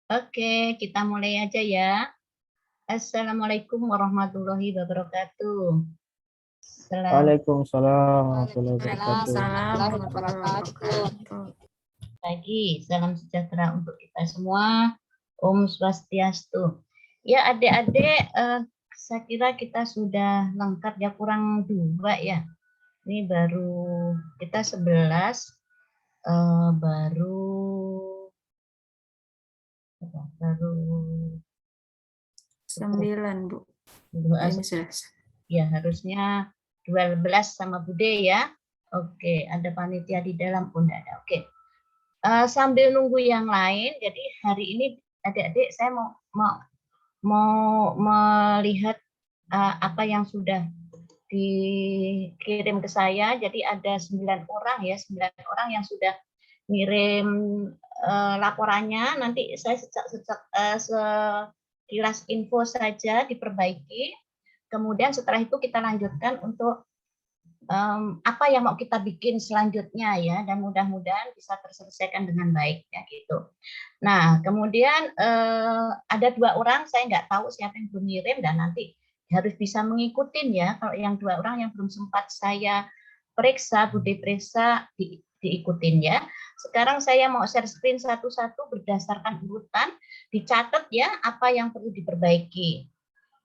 Oke, kita mulai aja ya. Assalamualaikum warahmatullahi wabarakatuh. Selamat Waalaikumsalam warahmatullahi wabarakatuh. Waalaikumsalam warahmatullahi wabarakatuh. pagi, salam sejahtera untuk kita semua. Om Swastiastu. Ya adik-adik, saya kira kita sudah lengkap ya, kurang 2 ya. Ini baru kita 11, baru 9, Bu. Ini sudah. ya harusnya 12 sama Bude ya. Oke, ada panitia di dalam pun ada. Oke. Sambil nunggu yang lain, jadi hari ini adik-adik saya mau melihat apa yang sudah dikirim ke saya. Jadi ada 9 orang ya, 9 orang yang sudah ngirim laporannya. Nanti saya sekilas info saja diperbaiki. Kemudian setelah itu kita lanjutkan untuk apa yang mau kita bikin selanjutnya ya, dan mudah-mudahan bisa terselesaikan dengan baik ya gitu. Nah kemudian ada 2 orang saya nggak tahu siapa yang belum ngirim, dan nanti harus bisa mengikuti ya. Kalau yang 2 orang yang belum sempat saya periksa, Bude periksa, diikutin ya. Sekarang saya mau share screen satu-satu berdasarkan urutan, dicatat ya apa yang perlu diperbaiki.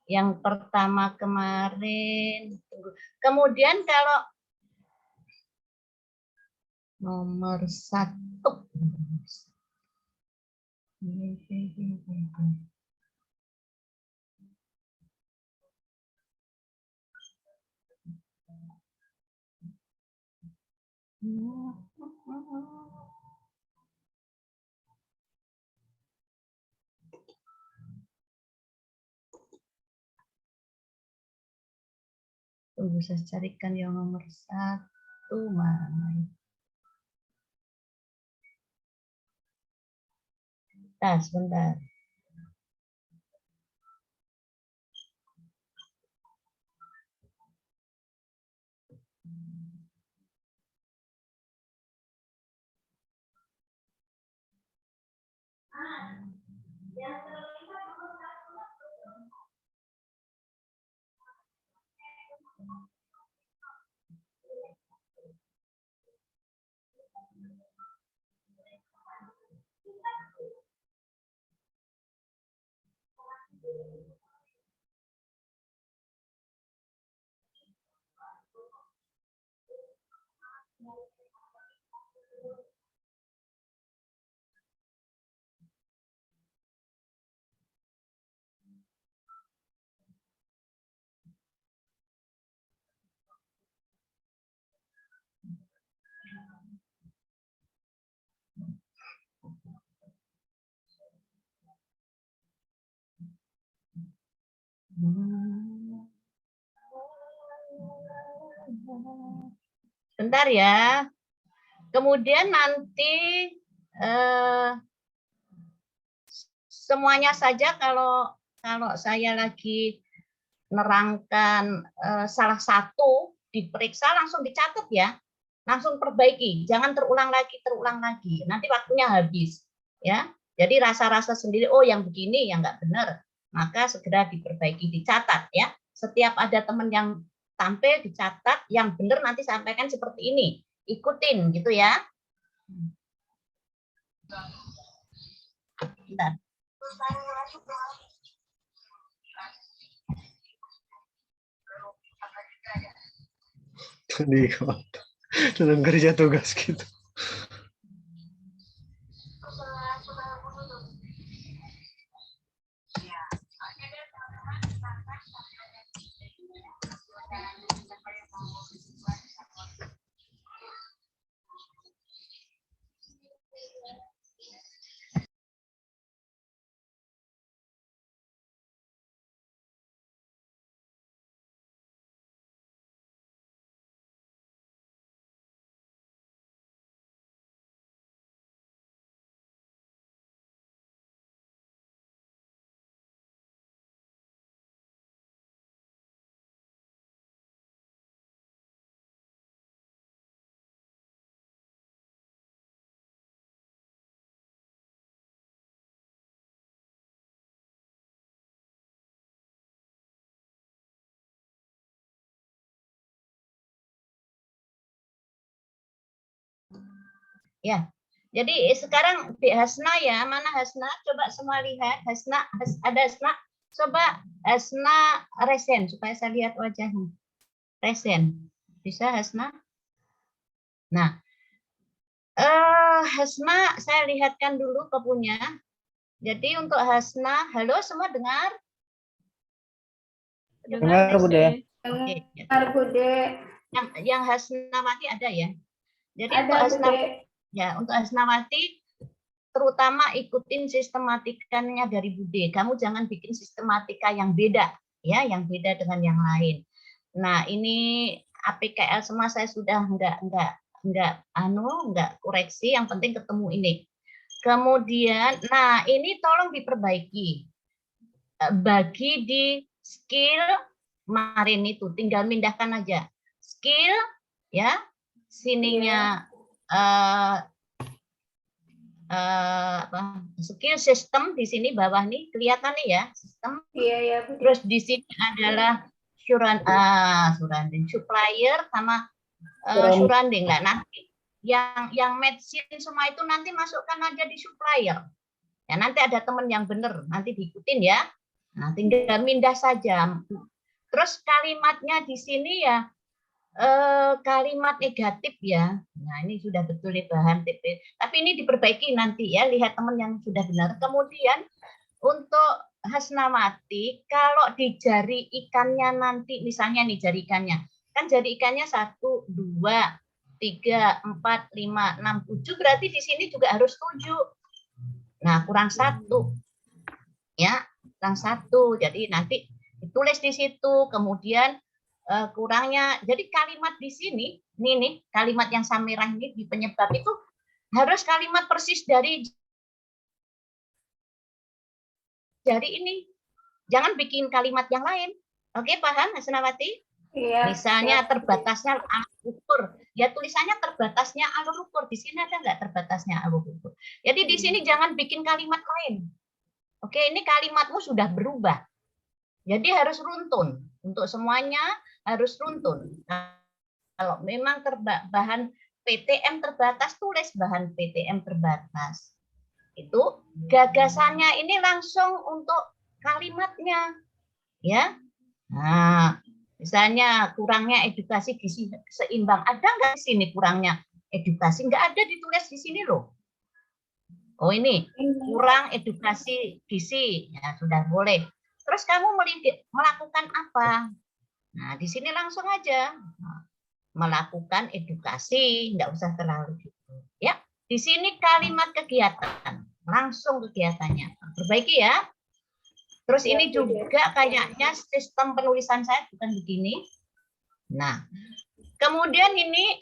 Yang pertama kemarin, kemudian kalau nomor 1, tunggu saya carikan yang nomor 1 mana. Sebentar. Bentar ya. Kemudian nanti semuanya saja kalau saya lagi nerangkan salah satu diperiksa langsung dicatat ya. Langsung perbaiki, jangan terulang lagi. Nanti waktunya habis ya. Jadi rasa-rasa sendiri, oh yang begini yang nggak benar, maka segera diperbaiki, dicatat ya. Setiap ada teman yang tampil dicatat, yang benar nanti sampaikan seperti ini, ikutin gitu ya. Bentar. Di dalam kerja tugas gitu. Ya. Jadi sekarang di Hasna ya, mana Hasna? Coba semua lihat. Hasna, ada Hasna. Coba Hasna resen supaya saya lihat wajahnya. Resen. Bisa Hasna? Nah, Hasna saya lihatkan dulu kepunya. Jadi untuk Hasna, halo semua dengar? Dengar, Bude. Oke. Dengar, Bude. Yang Hasnawati ada ya? Jadi Ada, untuk Hasnawati terutama ikutin sistematikanya dari Bude. Kamu jangan bikin sistematika yang beda, ya, yang beda dengan yang lain. Nah, ini APKL semua saya sudah enggak koreksi, yang penting ketemu ini. Kemudian, nah ini tolong diperbaiki. Bagi di skill kemarin itu tinggal mindahkan aja. Skill ya, sininya skill system di sini bawah nih kelihatan nih ya, sistem. Iya. Terus di sini adalah surrounding supplier sama surrounding lah. Nanti yang medicine semua itu nanti masukkan aja di supplier. Ya nanti ada teman yang benar, nanti diikutin ya. Nah, tinggal mindah saja. Terus kalimatnya di sini ya kalimat negatif ya. Nah, ini sudah betul nih bahan TP. Tapi ini diperbaiki nanti ya, lihat teman yang sudah benar. Kemudian untuk Hasnawati, kalau di jari ikannya nanti, misalnya nih jari ikannya, kan jari ikannya 1, 2, 3, 4, 5, 6, 7, berarti di sini juga harus 7. Nah, kurang 1. Ya, kurang 1. Jadi nanti ditulis di situ, kemudian kurangnya. Jadi kalimat di sini, nih kalimat yang samirah ini di penyebab itu harus kalimat persis dari ini. Jangan bikin kalimat yang lain. Oke, paham Hasnawati? Iya. Misalnya terbatasnya alur ukur. Ya tulisannya terbatasnya alur ukur. Di sini ada nggak terbatasnya alur ukur? Jadi di sini jangan bikin kalimat lain. Oke, ini kalimatmu sudah berubah. Jadi harus runtun. Untuk semuanya harus runtun. Kalau memang bahan PTM terbatas, tulis bahan PTM terbatas. Itu gagasannya ini langsung untuk kalimatnya. Ya. Nah, misalnya kurangnya edukasi gizi seimbang. Ada nggak di sini kurangnya edukasi? Nggak ada ditulis di sini loh. Oh ini, kurang edukasi gizi. Ya, sudah boleh. Terus kamu melakukan apa? Nah, di sini langsung aja melakukan edukasi, enggak usah terlalu gitu. Ya, di sini kalimat kegiatan, langsung kegiatannya. Perbaiki ya. Terus ini juga kayaknya sistem penulisan saya bukan begini. Nah, kemudian ini,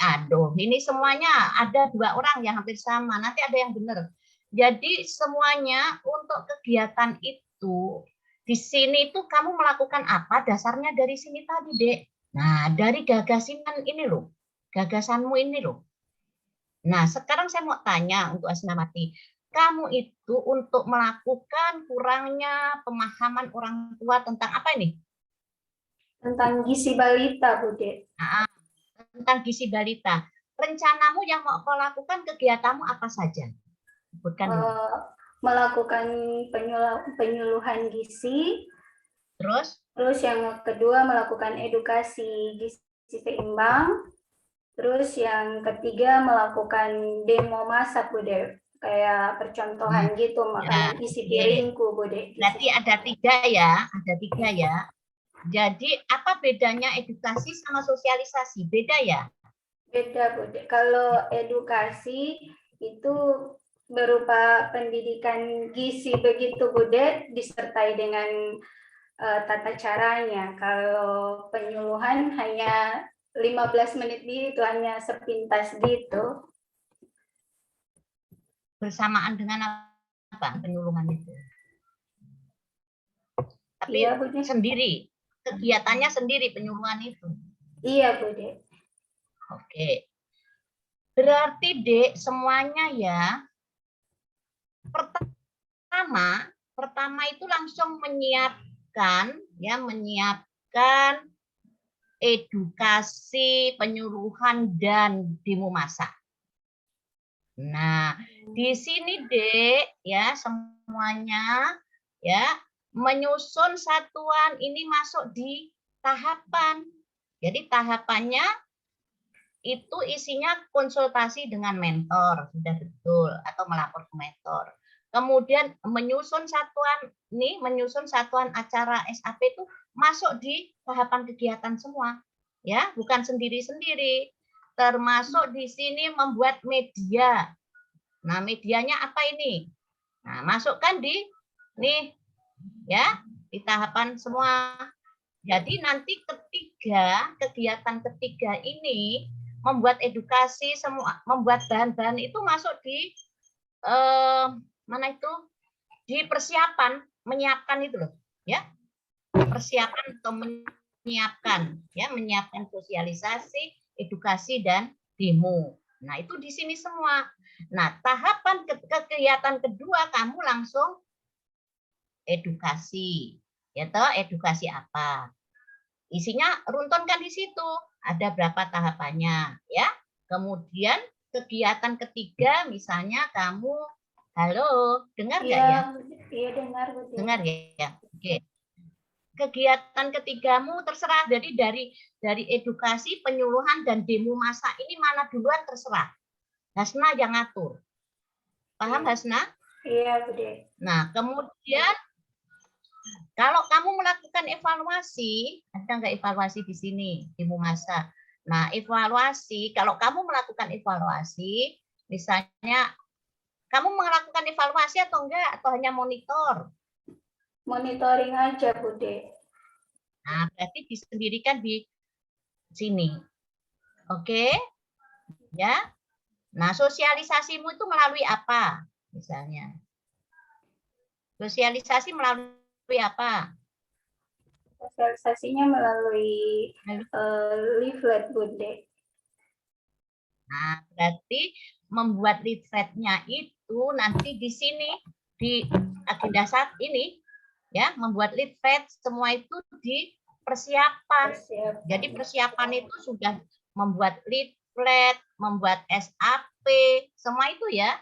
ini semuanya ada 2 orang yang hampir sama. Nanti ada yang benar. Jadi semuanya untuk kegiatan itu di sini itu kamu melakukan apa? Dasarnya dari sini tadi, Dek. Nah, dari gagasan ini loh. Gagasanmu ini loh. Nah, sekarang saya mau tanya untuk Hasnawati. Kamu itu untuk melakukan kurangnya pemahaman orang tua tentang apa ini? Tentang gizi balita, Bude. Nah, tentang gizi balita. Rencanamu yang mau kau lakukan, kegiatanmu apa saja? Bukan melakukan penyuluhan gizi. Terus yang kedua melakukan edukasi gizi seimbang. Terus yang ketiga melakukan demo masak, Bude. Kayak percontohan gitu, makanan isi piringku, Bude. Berarti ada 3 ya, ada 3 ya. Jadi apa bedanya edukasi sama sosialisasi? Beda ya? Beda, Bude. Kalau edukasi itu berupa pendidikan gizi begitu, Bude, disertai dengan tata caranya. Kalau penyuluhan hanya 15 menit itu hanya sepintas gitu. Bersamaan dengan apa penyuluhan itu? Tapi iya, sendiri, kegiatannya sendiri penyuluhan itu. Iya, Bude. Oke. Berarti, Dek, semuanya ya. Pertama itu langsung menyiapkan edukasi, penyuluhan dan demo masak. Nah, di sini Dek, ya semuanya ya menyusun satuan ini masuk di tahapan. Jadi tahapannya itu isinya konsultasi dengan mentor, sudah betul, atau melapor ke mentor. Kemudian menyusun satuan acara SAP itu masuk di tahapan kegiatan semua, ya, bukan sendiri-sendiri. Termasuk di sini membuat media. Nah, medianya apa ini? Nah, masukkan di nih, ya, di tahapan semua. Jadi nanti kegiatan ketiga ini membuat edukasi semua, membuat bahan-bahan itu masuk di mana itu? Di persiapan, menyiapkan itu loh, ya. Persiapan atau menyiapkan, ya, menyiapkan sosialisasi, edukasi dan demo. Nah, itu di sini semua. Nah, tahapan kegiatan kedua kamu langsung edukasi. Ya toh, edukasi apa? Isinya runtun kan di situ. Ada berapa tahapannya, ya. Kemudian kegiatan ketiga misalnya kamu halo, dengar nggak ya? Iya, dengar, Bu. Dengar ya? Oke. Kegiatan ketigamu terserah. Jadi dari edukasi, penyuluhan dan demo masak ini mana duluan terserah. Hasna yang ngatur. Paham Hasna? Iya, Bu. Nah, kemudian kalau kamu melakukan evaluasi, ada nggak evaluasi di sini, demo masak? Nah, evaluasi, kalau kamu melakukan evaluasi, misalnya kamu melakukan evaluasi atau enggak, atau hanya monitor? Monitoring aja, Bu. Nah, berarti disendirikan di sini. Oke? Ya. Nah, sosialisasimu itu melalui apa? Misalnya. Sosialisasi melalui apa? Sosialisasinya melalui leaflet, Bu. Nah, berarti membuat leafletnya itu nanti di sini di agenda saat ini, ya, membuat leaflet semua itu di persiapan. Jadi persiapan itu sudah membuat leaflet, membuat SAP, semua itu ya.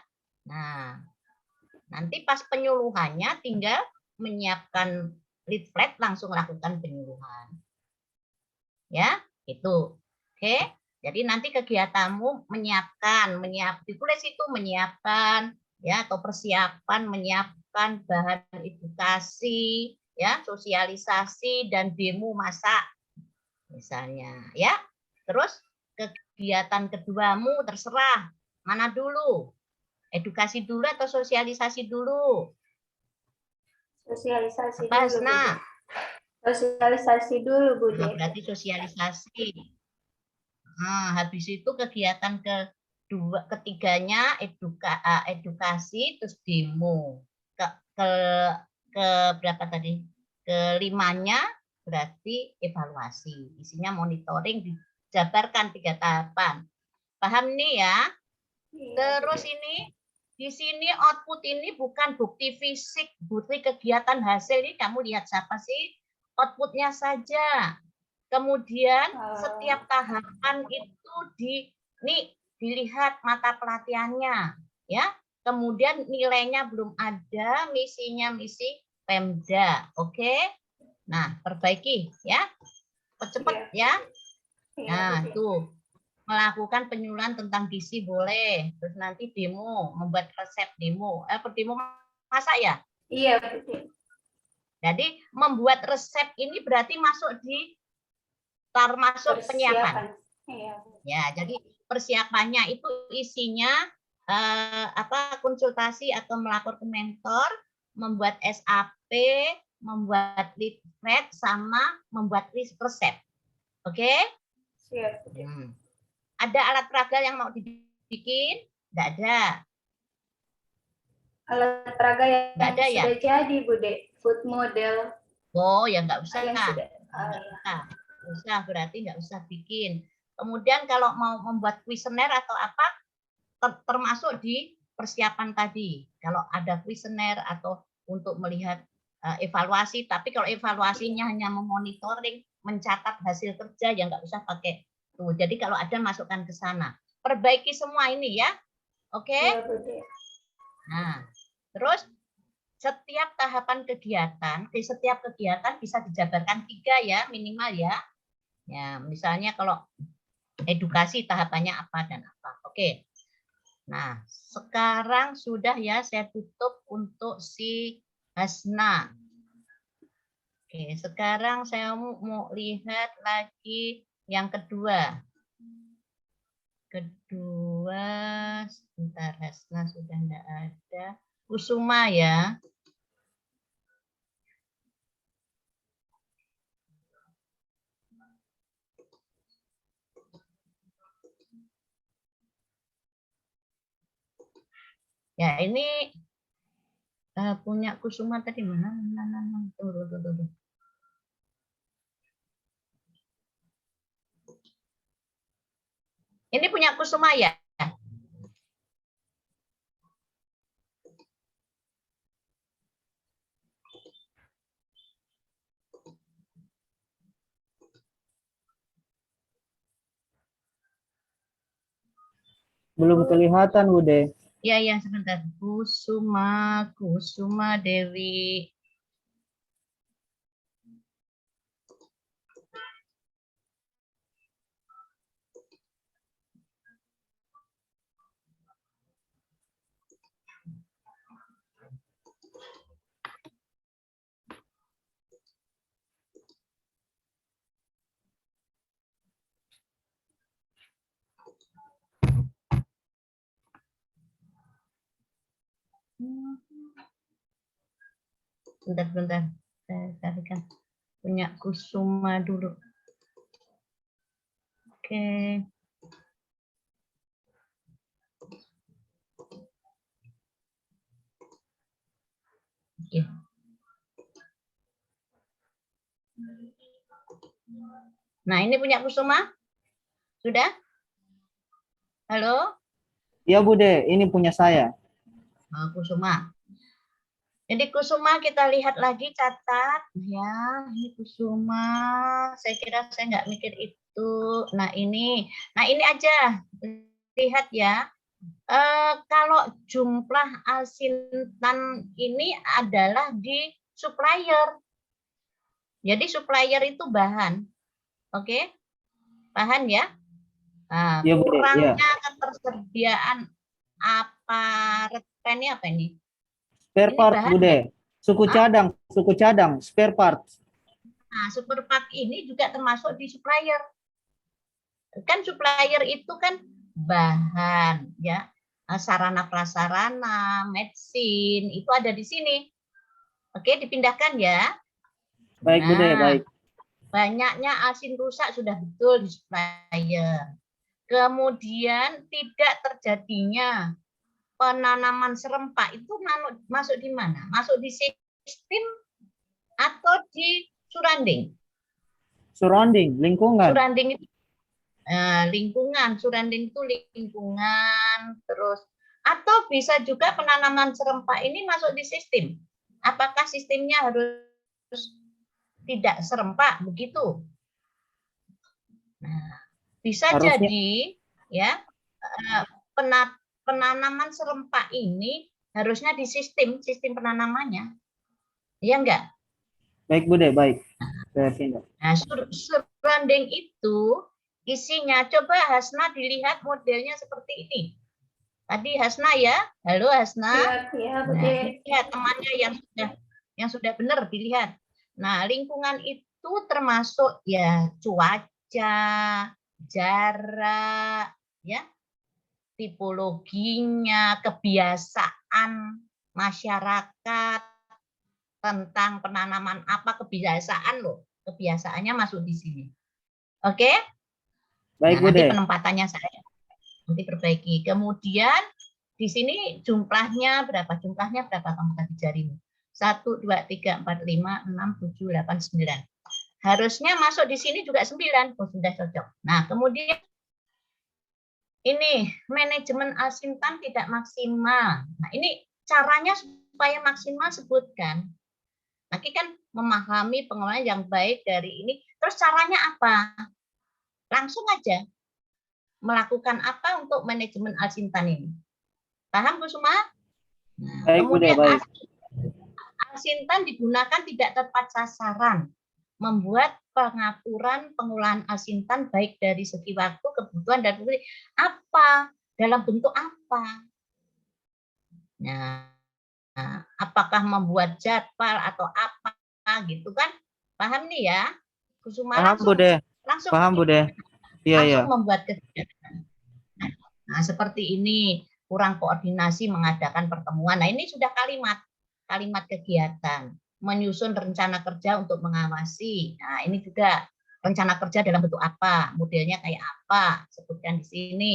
Nah, nanti pas penyuluhannya tinggal menyiapkan leaflet, langsung lakukan penyuluhan. Ya, itu. Oke. Jadi nanti kegiatanmu ditulis itu menyiapkan, ya, atau persiapan menyiapkan bahan edukasi, ya, sosialisasi dan demo masak, misalnya, ya. Terus kegiatan keduamu terserah mana dulu, edukasi dulu atau sosialisasi dulu. Sosialisasi Apa, dulu, Hasna? Sosialisasi dulu, Bu. Nah, berarti sosialisasi. Nah, habis itu kegiatan ketiganya edukasi, terus demo. Ke berapa tadi? Kelimanya berarti evaluasi. Isinya monitoring, dijabarkan 3 tahapan. Paham nih ya? Terus ini di sini output ini bukan bukti fisik, bukti kegiatan hasil ini kamu lihat siapa sih? Outputnya saja. Kemudian setiap tahapan itu dilihat mata pelatihannya, ya. Kemudian nilainya belum ada, misinya misi Pemda, oke? Nah, perbaiki ya, cepat ya. Nah, tuh melakukan penyuluhan tentang gizi boleh, terus nanti demo, membuat resep demo, demo masak ya? Iya, betul. Jadi membuat resep ini berarti masuk di termasuk penyiapan. Iya. Ya, jadi persiapannya itu isinya konsultasi atau melapor ke mentor, membuat SAP, membuat leaflet, sama membuat resep. Oke? Siap. Ada alat peraga yang mau dibikin? Tidak ada. Alat peraga yang ada, sudah jadi, Bu. Food model. Oh, ya nggak usah. Nggak usah, berarti nggak usah bikin. Kemudian kalau mau membuat kuesioner atau apa, termasuk di persiapan tadi. Kalau ada kuesioner atau untuk melihat evaluasi, tapi kalau evaluasinya hanya memonitoring, mencatat hasil kerja, ya nggak usah pakai tuh. Jadi kalau ada masukkan ke sana. Perbaiki semua ini ya. Oke? Iya, Bude. Nah, terus setiap tahapan kegiatan, di setiap kegiatan bisa dijabarkan 3 ya minimal ya. Ya, misalnya kalau edukasi tahapannya apa dan apa. Oke. Nah, sekarang sudah ya saya tutup untuk si Hasna. Oke, sekarang saya mau lihat lagi yang kedua. Kedua, sebentar, Hasna sudah enggak ada. Kusuma ya. Ya, ini punya Kusuma tadi mana? Tunggu. Ini punya Kusuma ya? Belum kelihatan, Bude. Ya, sebentar. Kusuma Dewi. Bentar. Saya carikan. Punya Kusuma dulu. Oke. Oke. Nah, ini punya Kusuma? Sudah? Halo? Iya, Bude. Ini punya saya. Kusuma. Jadi Kusuma kita lihat lagi, catat ya. Ini Kusuma. Saya kira saya nggak mikir itu. Nah ini aja lihat ya. Kalau jumlah asintan ini adalah di supplier. Jadi supplier itu bahan, oke? Bahan ya. Nah, Iya, Bude. Iya. kurangnya ketersediaan ini apa ini? Spare Ini part, bahan Bude. ya? Suku cadang, spare part. Nah, super part ini juga termasuk di supplier. Kan supplier itu kan bahan ya, sarana prasarana, medicine itu ada di sini. Oke, dipindahkan ya. Baik, Bude, baik. Banyaknya asin rusak sudah betul di supplier. Kemudian tidak terjadinya penanaman serempak itu masuk di mana? Masuk di sistem atau di surrounding? Surrounding, lingkungan. Surrounding itu lingkungan, surrounding itu lingkungan, terus atau bisa juga penanaman serempak ini masuk di sistem. Apakah sistemnya harus tidak serempak begitu? Nah, bisa Harusnya. jadi ya penanaman serempak ini harusnya di sistem penanamannya, ya enggak? Baik, Bude, baik. Saya pindah. Nah, surrounding itu isinya, coba Hasna dilihat modelnya seperti ini. Tadi Hasna ya, halo Hasna. Iya, Nah, lihat temannya yang sudah benar dilihat. Nah, lingkungan itu termasuk ya cuaca, jarak, ya, tipologinya, kebiasaan masyarakat tentang penanaman apa kebiasaan loh, kebiasaannya masuk di sini. Oke? Baik, nah, nanti Bude. penempatannya saya nanti perbaiki. Kemudian di sini jumlahnya berapa? Jumlahnya berapa kamu tadi jarimu? 1, 2, 3, 4, 5, 6, 7, 8, 9. Harusnya masuk di sini juga 9. Oh, sudah cocok. Nah, kemudian ini manajemen asintan tidak maksimal. Nah, ini caranya supaya maksimal sebutkan. Nanti kan memahami pengelolaan yang baik dari ini. Terus caranya apa? Langsung aja. Melakukan apa untuk manajemen asintan ini? Paham Kusuma? Nah, Baik, Bude, kemudian baik. Asintan digunakan tidak tepat sasaran, membuat pengaturan pengolahan asintan baik dari segi waktu, kebutuhan, dan apa, dalam bentuk apa. Nah, apakah membuat jadwal atau apa gitu kan? Paham nih ya? Kusuma Paham, Bude. langsung Paham, Bude. Iya, iya. membuat kegiatan. Nah, seperti ini, kurang koordinasi mengadakan pertemuan. Nah, ini sudah kalimat kegiatan. Menyusun rencana kerja untuk mengawasi. Nah, ini juga rencana kerja dalam bentuk apa, modelnya kayak apa, sebutkan di sini.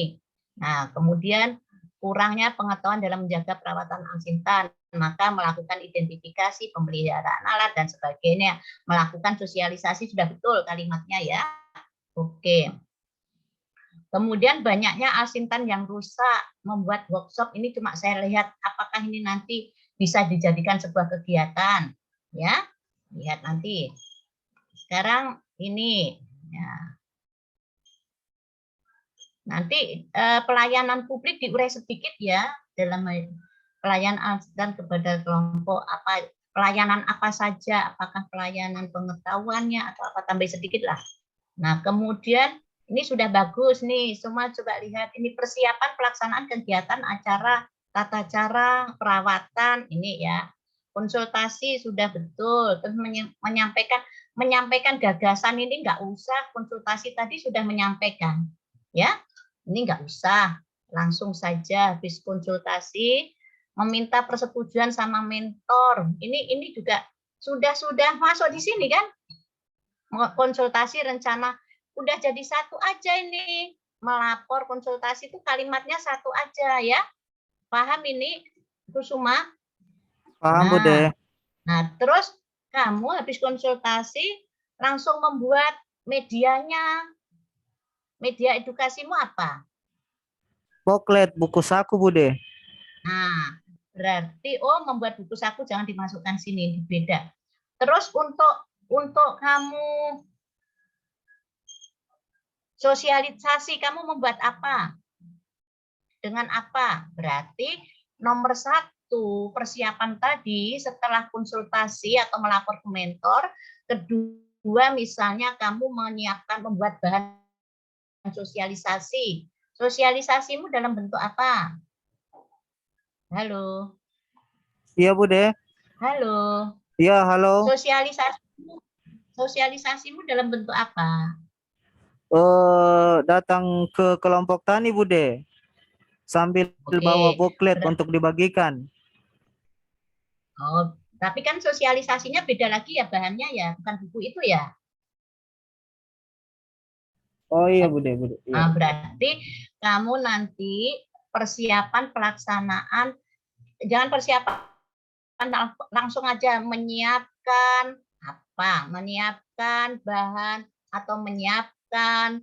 Nah, kemudian kurangnya pengetahuan dalam menjaga perawatan asintan, maka melakukan identifikasi, pemeliharaan alat, dan sebagainya. Melakukan sosialisasi, sudah betul kalimatnya ya. Oke. Kemudian banyaknya asintan yang rusak, membuat workshop ini cuma saya lihat apakah ini nanti bisa dijadikan sebuah kegiatan. Ya, lihat nanti. Sekarang ini. Ya. Nanti pelayanan publik diurai sedikit ya, dalam pelayanan asintan kepada kelompok apa, pelayanan apa saja, apakah pelayanan pengetahuannya atau apa, tambah sedikit lah. Nah, kemudian ini sudah bagus nih, semua coba lihat ini persiapan pelaksanaan kegiatan acara, tata cara, perawatan, ini ya. Konsultasi sudah betul, terus menyampaikan gagasan ini nggak usah, konsultasi tadi sudah menyampaikan. Ya, ini nggak usah, langsung saja habis konsultasi, meminta persetujuan sama mentor. Ini juga sudah masuk di sini kan? Konsultasi rencana udah jadi satu aja ini, melapor konsultasi itu kalimatnya satu aja ya. Paham ini Kusuma? Paham, Bude. Nah, terus kamu habis konsultasi langsung membuat medianya. Media edukasimu apa? Booklet, buku saku, Bude. Nah, berarti membuat buku saku jangan dimasukkan sini, beda. Terus untuk kamu sosialisasi, kamu membuat apa? Dengan apa? Berarti nomor 1 persiapan tadi setelah konsultasi atau melapor ke mentor. Kedua, misalnya kamu membuat bahan sosialisasi. Sosialisasimu dalam bentuk apa? Halo. Iya, Bude. Halo. Iya, halo. Sosialisasimu dalam bentuk apa? Datang ke kelompok tani, Bude. Sambil bawa booklet untuk dibagikan. Oh, tapi kan sosialisasinya beda lagi ya bahannya ya, bukan buku itu ya. Oh iya, Bude. Iya. Nah, berarti kamu nanti persiapan pelaksanaan, jangan persiapan langsung aja menyiapkan apa, menyiapkan bahan atau menyiapkan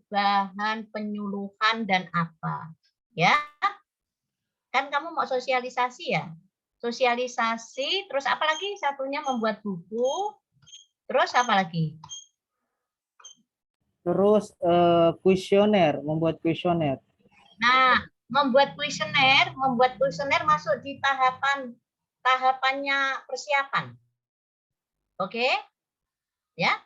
bahan penyuluhan dan apa, ya kan kamu mau sosialisasi ya, sosialisasi, terus apa lagi satunya membuat buku, terus apa lagi? Terus kuesioner, membuat kuesioner. Nah, membuat kuesioner masuk di tahapannya persiapan. Oke? Ya.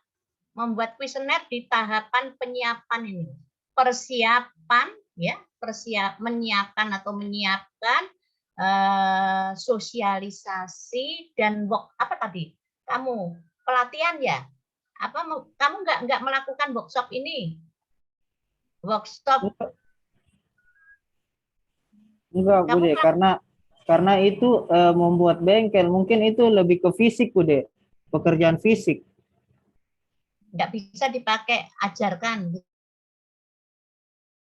Membuat kuesioner di tahapan penyiapan ini. Persiapan ya, menyiapkan sosialisasi dan apa tadi? Kamu pelatihan ya? Apa kamu nggak melakukan workshop ini? Workshop Enggak, Bude, karena itu membuat bengkel, mungkin itu lebih ke fisik, Bude. Pekerjaan fisik. Nggak bisa dipakai ajarkan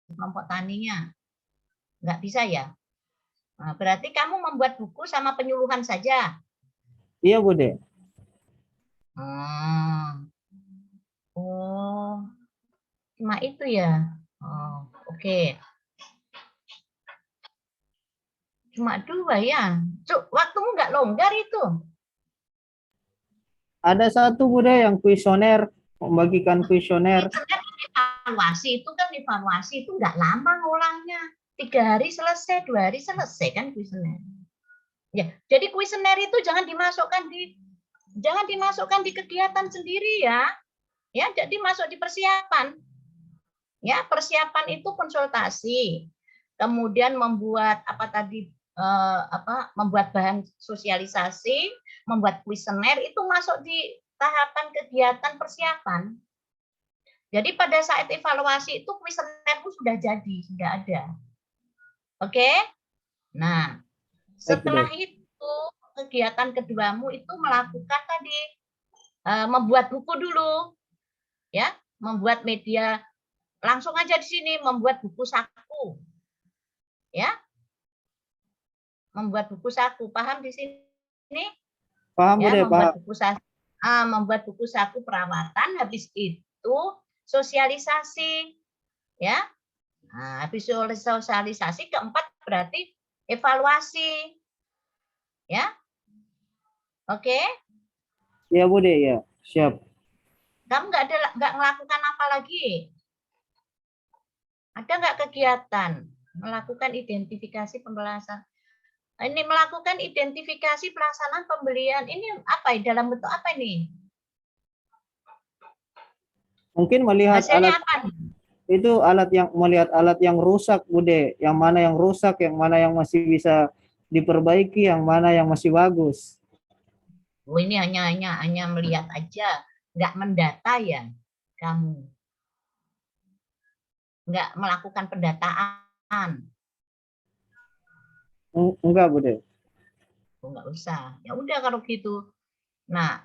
kelompok taninya. Nggak bisa ya? Nah, berarti kamu membuat buku sama penyuluhan saja? Iya, Bude. Oh, cuma itu ya? Oh, oke. Cuma 2 ya? Waktumu nggak longgar itu? Ada satu, Bude, yang kuesioner, membagikan kuesioner. evaluasi itu nggak lama ngulangnya. 3 hari selesai, 2 hari selesai kan kuesioner. Ya, jadi kuesioner itu jangan dimasukkan di kegiatan sendiri ya. Ya, jadi masuk di persiapan. Ya, persiapan itu konsultasi. Kemudian membuat membuat bahan sosialisasi, membuat kuesioner itu masuk di tahapan kegiatan persiapan. Jadi pada saat evaluasi itu kuesionermu sudah jadi, sudah ada. Oke? Nah, setelah itu kegiatan keduamu itu melakukan tadi membuat buku dulu. Ya, membuat media langsung aja di sini membuat buku saku. Ya. Membuat buku saku, paham di sini? Paham, ya, Bude, membuat paham. buku saku, membuat buku saku perawatan, habis itu sosialisasi, ya. Nah, habis sosialisasi keempat berarti evaluasi, ya. Oke? Ya, Bude, ya, siap. Kamu nggak melakukan apa lagi? Ada nggak kegiatan melakukan identifikasi pembelajaran? Ini melakukan identifikasi pelaksanaan pembelian. Ini apa? Dalam bentuk apa ini? Mungkin melihat Hasilnya alat apa? itu melihat alat yang rusak, Bude. Yang mana yang rusak, yang mana yang masih bisa diperbaiki, yang mana yang masih bagus. Oh, ini hanya melihat aja, nggak mendata ya kamu. Nggak melakukan pendataan. Enggak, Bude. Oh, nggak usah. Ya udah kalau gitu. Nah,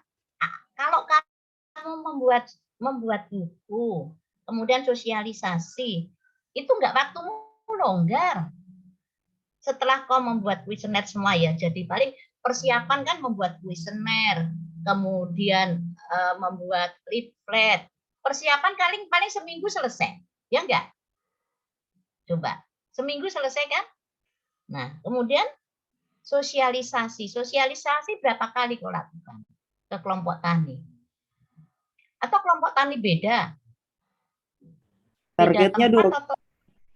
kalau kamu membuat buku, kemudian sosialisasi, itu nggak waktumu longgar. Setelah kau membuat kuesioner semua ya, jadi paling persiapan kan membuat kuesioner, kemudian membuat leaflet. Persiapan paling seminggu selesai, ya enggak? Coba, seminggu selesai kan? Nah, kemudian sosialisasi berapa kali kau lakukan ke kelompok tani? Atau kelompok tani beda?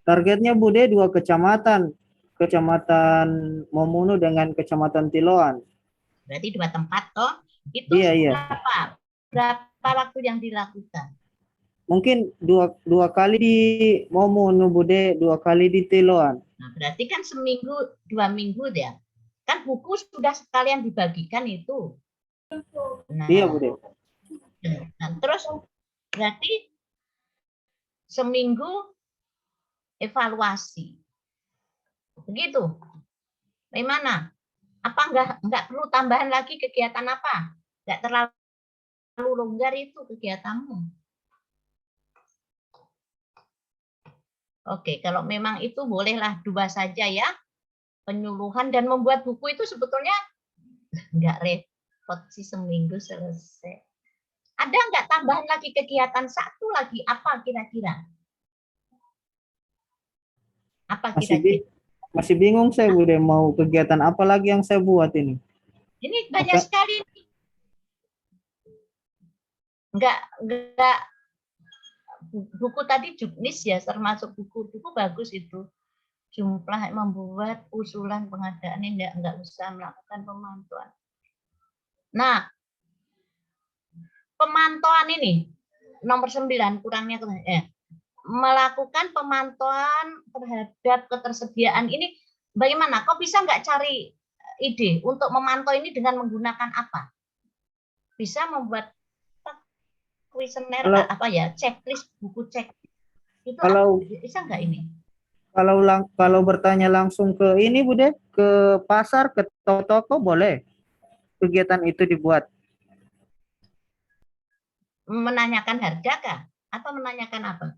Targetnya Bude 2 kecamatan. Kecamatan Momunu dengan Kecamatan Tiloan. Berarti 2 tempat toh? Itu Iya. Berapa waktu yang dilakukan? Mungkin dua kali di Momunu, Bude, 2 kali di Tiloan. Nah, berarti kan seminggu, 2 minggu ya. Kan buku sudah sekalian dibagikan itu. Nah, iya, Bude. Nah, terus berarti seminggu evaluasi. Begitu. Bagaimana? Apa enggak perlu tambahan lagi kegiatan apa? Enggak terlalu longgar itu kegiatanmu. Oke, kalau memang itu bolehlah 2 saja ya. Penyuluhan dan membuat buku itu sebetulnya enggak repot sih, seminggu selesai. Ada enggak tambahan lagi kegiatan satu lagi? Apa kira-kira? Apa kira-kira? Masih bingung saya, Bude, mau kegiatan apa lagi yang saya buat ini. Ini banyak sekali. Enggak buku tadi juknis ya, termasuk buku bagus itu. Jumlah membuat usulan pengadaan ini enggak usah melakukan pemantauan. Nah, pemantauan ini nomor 9 kurangnya melakukan pemantauan terhadap ketersediaan ini bagaimana? Kok bisa nggak cari ide untuk memantau ini dengan menggunakan apa? Bisa membuat kuesioner checklist, buku cek itu bisa nggak ini? Kalau bertanya langsung ke ini, Bude, ke pasar, ke toko boleh kegiatan itu dibuat. Menanyakan harga kah? Atau menanyakan apa?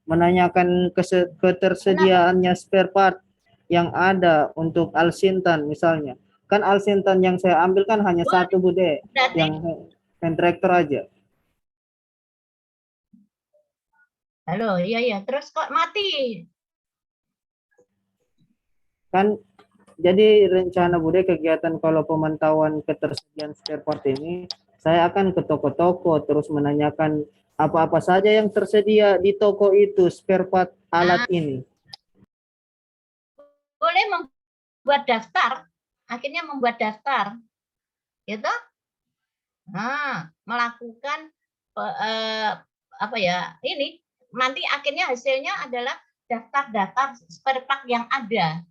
Menanyakan ketersediaannya spare part yang ada untuk Alsintan misalnya. Kan Alsintan yang saya ambil kan hanya satu, Bude, yang hand tractor aja. Halo, iya, terus kok mati? Kan jadi rencana, Bude, kegiatan kalau pemantauan ketersediaan spare part ini, saya akan ke toko-toko terus menanyakan apa-apa saja yang tersedia di toko itu spare part alat ini. Boleh membuat daftar, akhirnya membuat daftar, gitu. Nah, melakukan apa ya? Ini nanti akhirnya hasilnya adalah daftar-daftar spare part yang ada.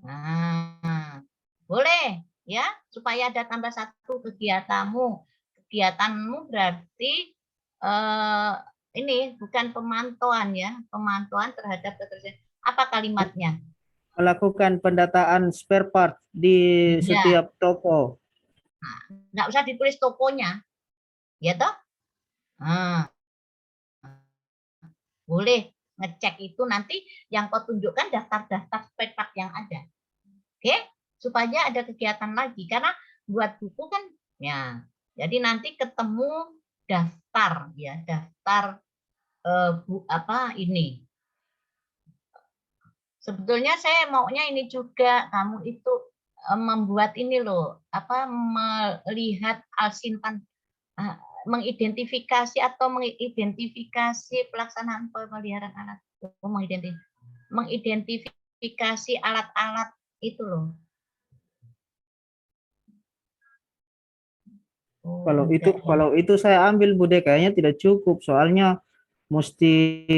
Nah, boleh ya, supaya ada tambah satu kegiatanmu. Kegiatanmu berarti ini bukan pemantauan ya, pemantauan terhadap ketersediaan. Apa kalimatnya? Melakukan pendataan spare part di Ya. setiap toko. Nah, nggak usah ditulis tokonya, ya toh? Nah, boleh ngecek itu nanti yang kau tunjukkan daftar-daftar spare part yang ada. Oke, supaya ada kegiatan lagi karena buat buku kan ya. Jadi nanti ketemu daftar ya, daftar apa ini. Sebetulnya saya maunya ini juga kamu itu membuat ini loh, apa melihat Alsintan mengidentifikasi pelaksanaan pemeliharaan alat, mengidentifikasi alat-alat itu loh. Kalau itu saya ambil Bude, kayaknya tidak cukup soalnya mesti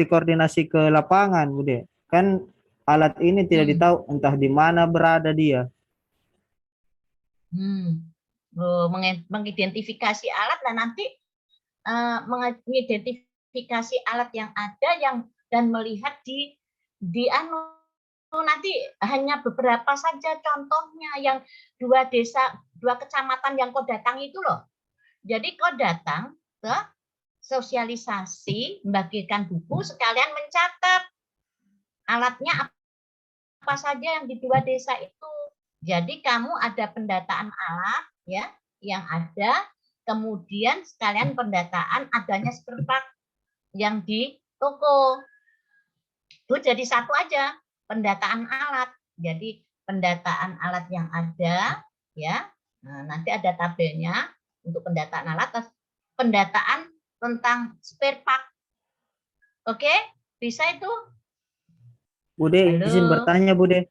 koordinasi ke lapangan Bude. Kan alat ini tidak ditahu entah di mana berada dia. Mengidentifikasi alat dan nanti mengidentifikasi alat yang ada dan melihat nanti hanya beberapa saja contohnya yang 2 desa, 2 kecamatan yang kau datang itu loh. Jadi kau datang ke sosialisasi, membagikan buku sekalian mencatat alatnya apa saja yang di 2 desa itu. Jadi kamu ada pendataan alat ya yang ada, kemudian sekalian pendataan adanya spare part yang di toko. Itu jadi satu aja, pendataan alat. Jadi pendataan alat yang ada ya. Nah, nanti ada tabelnya untuk pendataan alat, pendataan tentang spare part. Oke, bisa itu? Bude, izin bertanya Bude.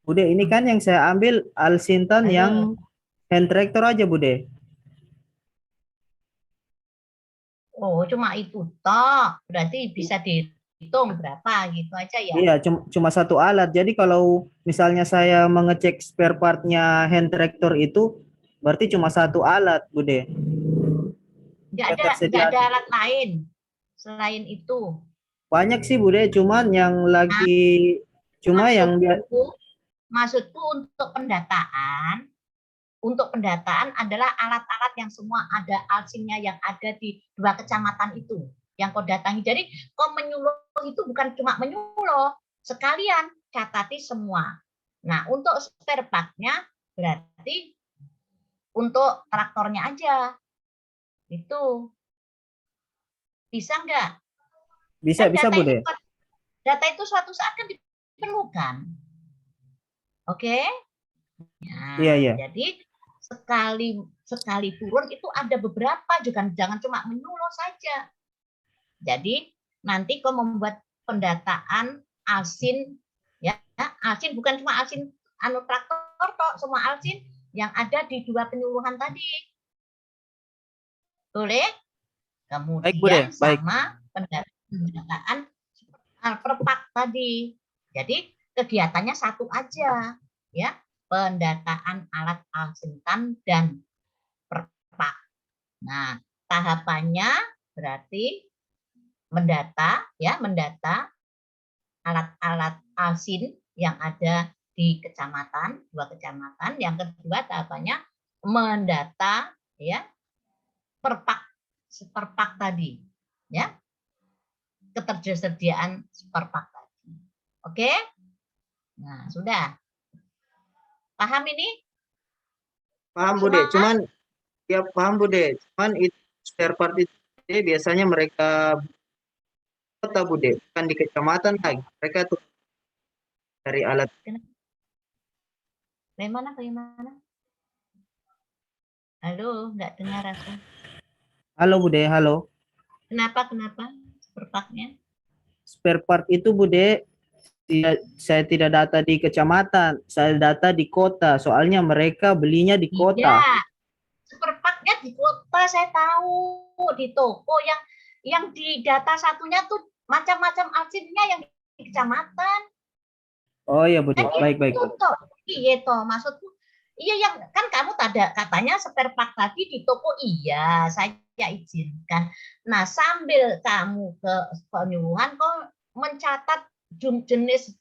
Bude, ini kan yang saya ambil Alsintan yang hand tractor aja Bude. Oh, cuma itu toh. Berarti bisa dihitung berapa gitu aja ya. Iya, cuma satu alat. Jadi kalau misalnya saya mengecek spare partnya hand tractor itu berarti cuma satu alat, Bude. Nggak ada alat lain selain itu. Banyak sih Bude, cuman yang lagi maksudku untuk pendataan adalah alat-alat yang semua ada alsinnya yang ada di 2 kecamatan itu yang kau datangi. Jadi kau menyuluh itu bukan cuma menyuluh, sekalian catati semua. Nah, untuk spare part-nya berarti untuk traktornya aja. Itu bisa enggak? Bisa Bude. Data itu suatu saat kan diperlukan. Oke? Nah, iya. Jadi sekali turun itu ada beberapa, jangan cuma menyuluh saja. Jadi nanti kau membuat pendataan alsin ya, alsin bukan cuma alsin traktor toh, semua alsin yang ada di 2 penyuluhan tadi. Boleh? Kemudian sama pendataan per part tadi. Jadi kegiatannya satu aja ya, pendataan alat alsintan dan per part. Nah, tahapannya berarti mendata alat-alat alsin yang ada di kecamatan, 2 kecamatan. Yang kedua tahapannya mendata ya per part tadi ya, ketersediaan per part tadi. Oke? Nah, sudah. Paham ini? Paham Bude, cuman ya paham Bude, cuman itu spare part itu biasanya mereka kota Bude, bukan di kecamatan lagi. Mereka tuh dari alat. Bagaimana? Halo, nggak dengar aku. Halo Bude, halo. Kenapa spare part-nya? Spare part itu Bude, saya tidak data di kecamatan, saya data di kota. Soalnya mereka belinya di kota. Iya, spare part-nya di kota saya tahu, di toko yang di data satunya tuh macam-macam asinnya yang di kecamatan. Oh iya Bude, Kan baik-baik. itu toh. Iya toh, maksudku. Iya yang kan kamu katanya spare part tadi di toko, iya saya izinkan. Nah sambil kamu ke penyuluhan kok mencatat jenis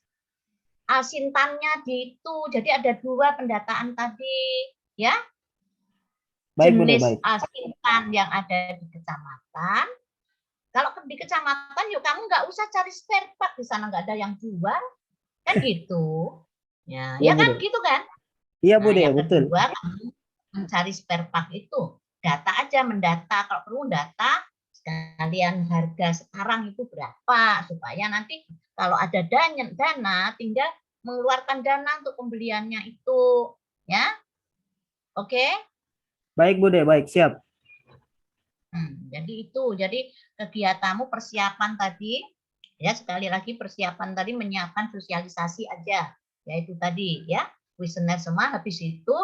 asintannya di itu, jadi ada 2 pendataan tadi ya, Baik Bude, jenis baik. asintan yang ada di kecamatan. Kalau di kecamatan yuk kamu nggak usah cari spare part, di sana nggak ada yang jual kan gitu ya, Iya ya kan Bude. gitu kan. Iya Nah, Bude, yang betul. kedua, kamu mencari spare part itu, data aja, mendata. Kalau perlu data, sekalian harga sekarang itu berapa, supaya nanti kalau ada dana tinggal mengeluarkan dana untuk pembeliannya itu, ya. Oke? Baik Bude, baik, siap. Jadi itu, jadi kegiatanmu persiapan tadi, ya sekali lagi persiapan tadi menyiapkan sosialisasi aja, yaitu tadi ya, kuesioner semua. Habis itu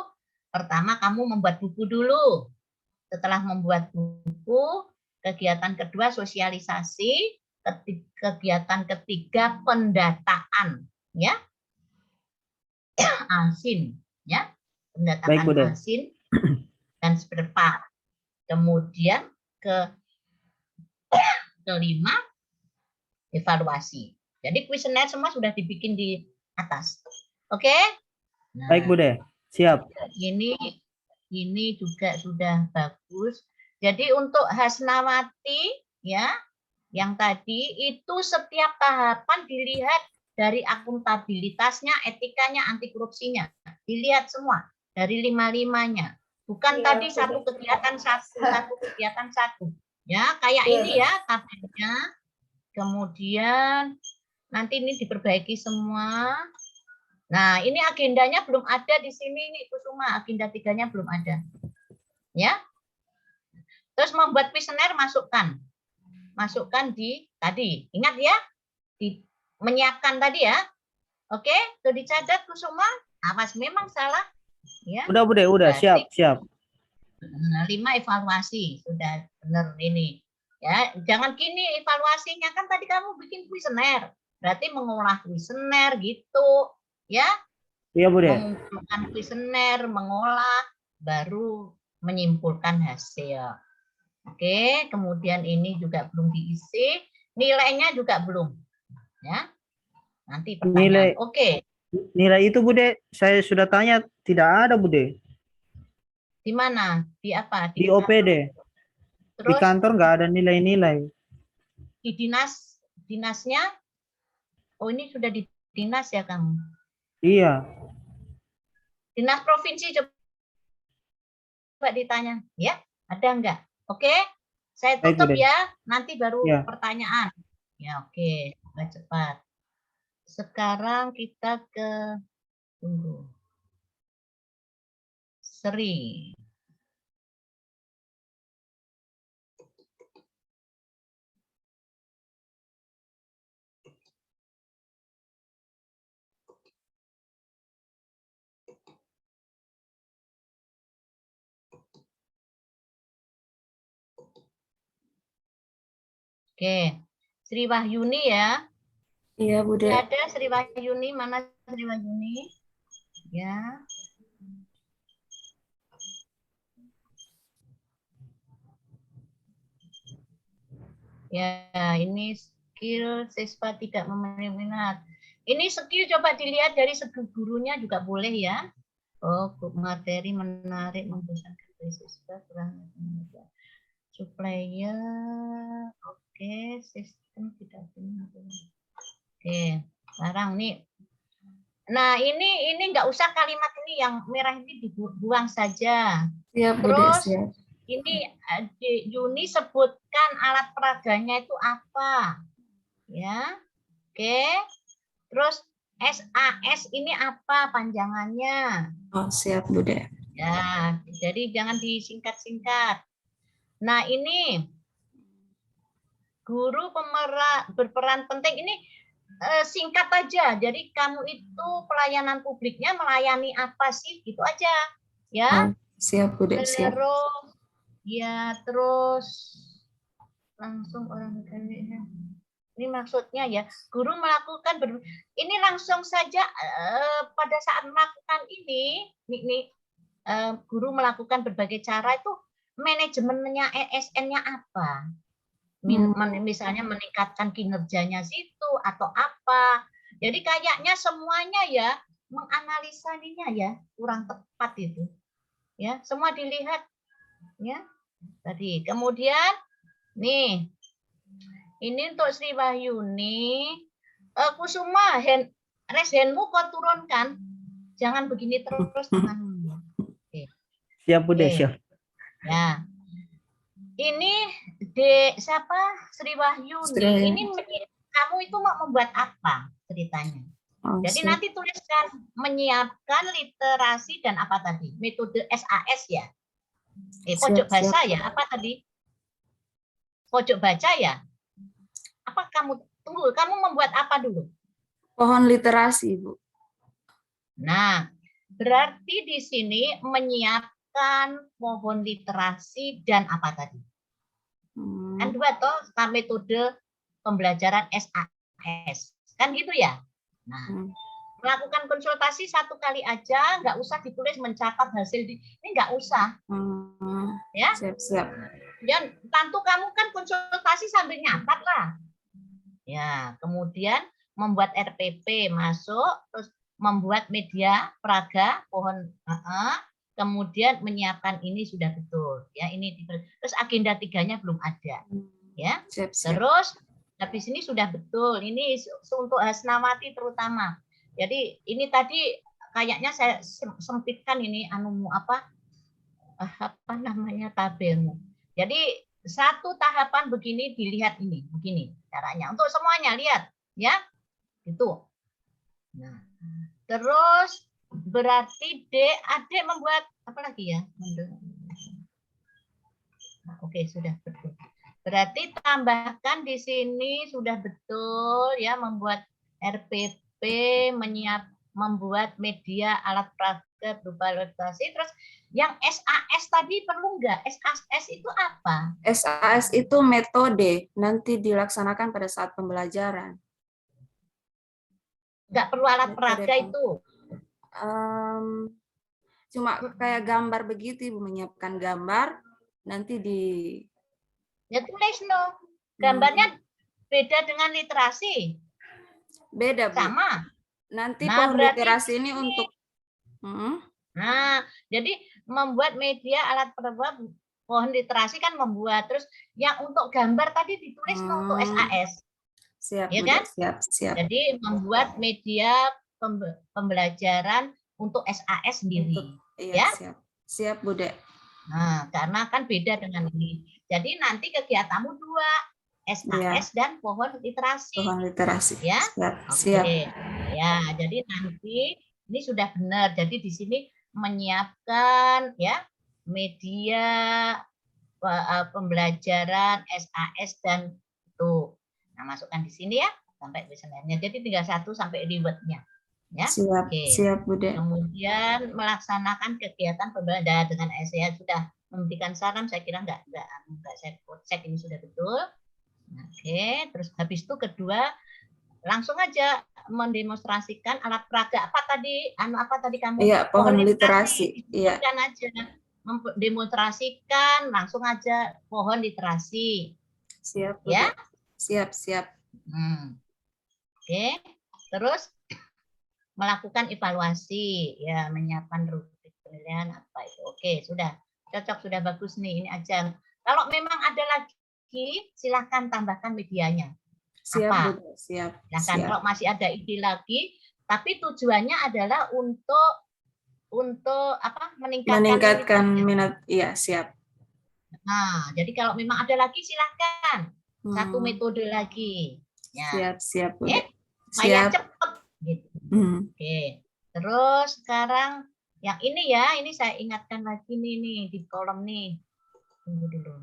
pertama kamu membuat buku dulu. Setelah membuat buku, kegiatan kedua sosialisasi, kegiatan ketiga pendataan, ya, asin, ya, Baik pendataan Bude. asin dan spare part. Kemudian kelima evaluasi. Jadi kuesioner semua sudah dibikin di atas. Oke? Nah, Baik Bude, siap. Ini juga sudah bagus. Jadi untuk Hasnawati ya, yang tadi itu setiap tahapan dilihat dari akuntabilitasnya, etikanya, anti korupsinya. Dilihat semua dari 5-5-nya. Bukan Iya, tadi Bude. satu kegiatan satu kegiatan satu. Ya, kayak Iya, ini ya tabelnya. Kemudian nanti ini diperbaiki semua. Nah, ini agendanya belum ada di sini nih, Kusuma. Agenda 3-nya belum ada. Ya. Terus membuat kuesioner masukkan. Masukkan di tadi. Ingat ya, menyiapkan tadi ya. Oke, tuh dicatat Kusuma. Awas memang salah. Ya. Udah Bude, udah, siap, siap. 5 evaluasi. Sudah benar ini. Ya, jangan gini evaluasinya, kan tadi kamu bikin kuesioner. Berarti mengolah kuesioner gitu, ya. Iya Bude. Mengumpulkan kuesioner, mengolah, baru menyimpulkan hasil. Oke, kemudian ini juga belum diisi, nilainya juga belum. Ya. Nanti pertanyaan. Oke. Nilai itu Bude, saya sudah tanya, tidak ada Bude. Di mana? Di apa? Di OPD. Di Terus kantor nggak ada nilai-nilai. di dinasnya, oh ini sudah di dinas ya kamu? Iya. Dinas provinsi coba ditanya, ya? Ada enggak? Oke, saya tutup ya, nanti baru pertanyaan. Ya oke, cepat. Sekarang kita ke tunggu. Seri. Oke, Sri Wahyuni ya. Iya, Bude. Ada Sri Wahyuni, mana Sri Wahyuni? Ya. Ya, ini skill siswa tidak memenuhi minat. Ini skill coba dilihat dari segi gurunya juga boleh ya. Oh, materi menarik, membosankan siswa kurang supplier. Oke, sistem tidak benar. Oke, sekarang nih. Nah, ini nggak usah kalimat ini yang merah ini dibuang saja. Siap, Terus siap. ini Yuni sebutkan alat peraganya itu apa? Ya. Oke. Terus SAS ini apa panjangannya? Oh, siap, Bude. Ya, jadi jangan disingkat-singkat. Nah, ini guru berperan penting ini singkat aja. Jadi kamu itu pelayanan publiknya melayani apa sih? Gitu aja. Ya. Siap, Bu Dek, siap. Terus ya, terus langsung orang ini maksudnya ya, guru melakukan ini langsung saja pada saat melakukan ini guru melakukan berbagai cara itu manajemennya ESN-nya apa? Misalnya meningkatkan kinerjanya situ atau apa. Jadi kayaknya semuanya ya menganalisanya ya kurang tepat itu. Ya, semua dilihat ya. Tadi kemudian nih ini untuk Sri Wahyuni Kusuma handmu kau turunkan. Jangan begini terus tanganmu. Oke. Siap, Bu Dek, siap. Ya. Ini siapa? Sri Wahyuni. Ini kamu itu mau membuat apa ceritanya? Jadi nanti tuliskan menyiapkan literasi dan apa tadi? Metode SAS ya. Pojok baca ya. Apa tadi? Pojok baca ya. Apa kamu tunggu? Kamu membuat apa dulu? Pohon literasi, Bu. Nah, berarti di sini menyiapkan pohon literasi dan apa tadi? Kan dua toh, metode pembelajaran SAS. Kan gitu ya? Nah, melakukan konsultasi satu kali aja, nggak usah ditulis mencatat hasil ini nggak usah. Ya? Siap. Dan tentu kamu kan konsultasi sambil nyatat lah. Ya, kemudian membuat RPP masuk, terus membuat media praga pohon, kemudian menyiapkan ini sudah betul. Ya, ini terus agenda 3-nya belum ada. Ya. Siap. Terus habis ini sudah betul. Ini untuk Hasnawati terutama. Jadi ini tadi kayaknya saya sempitkan ini apa namanya tabelmu. Jadi satu tahapan begini dilihat ini, begini caranya. Untuk semuanya lihat, ya. Itu. Nah, terus berarti adik membuat apa lagi ya? Oke, sudah betul. Berarti tambahkan di sini sudah betul ya, membuat RPP, membuat media alat praga berupa literasi. Terus yang SAS tadi perlu nggak? SAS itu apa? SAS itu metode, nanti dilaksanakan pada saat pembelajaran. Nggak perlu alat praga itu? Cuma kayak gambar begitu, Ibu, menyiapkan gambar, nanti ya tulis no. Gambarnya beda dengan literasi. Beda, Bu. Sama. Nanti pohon literasi ini untuk Nah, jadi membuat media alat perbuat pohon literasi kan membuat, terus yang untuk gambar tadi ditulis no, untuk SAS. Siap, ya kan? Siap. Jadi membuat media pembelajaran untuk SAS sendiri. Iya, ya? Siap, Bu Dek. Nah, karena kan beda dengan ini. Jadi nanti kegiatanmu 2, SAS dan pohon literasi. Pohon literasi. Ya. Siap. Ya, jadi nanti ini sudah benar. Jadi di sini menyiapkan ya media pembelajaran SAS dan itu. Nah, masukkan di sini ya sampai kuesionernya. Jadi tinggal 1 sampai rewardnya. Ya. Siap, siap, Bu Dek. Kemudian melaksanakan kegiatan pembelajaran dengan saya sudah memberikan saran, saya kira enggak saya cek ini sudah betul. Oke, terus habis itu kedua langsung aja mendemonstrasikan alat praga apa tadi kamu? Iya, pohon literasi. Iya. Kan aja mendemonstrasikan langsung aja pohon literasi. Siap, Bu ya. Dek. Siap. Oke, terus melakukan evaluasi, ya menyiapkan rubrik penilaian apa itu. Oke, sudah cocok, sudah bagus nih. Ini aja. Kalau memang ada lagi, silahkan tambahkan medianya. Siap, apa? Bu. Siap. Kalau masih ada ide lagi, tapi tujuannya adalah untuk apa? Meningkatkan minat. Iya, siap. Nah, jadi kalau memang ada lagi, silahkan satu metode lagi. Ya. Siap, Bu. Supaya cepat. Gitu. Oke, terus sekarang Yang ini ya, ini saya ingatkan lagi nih di kolom nih. Tunggu dulu.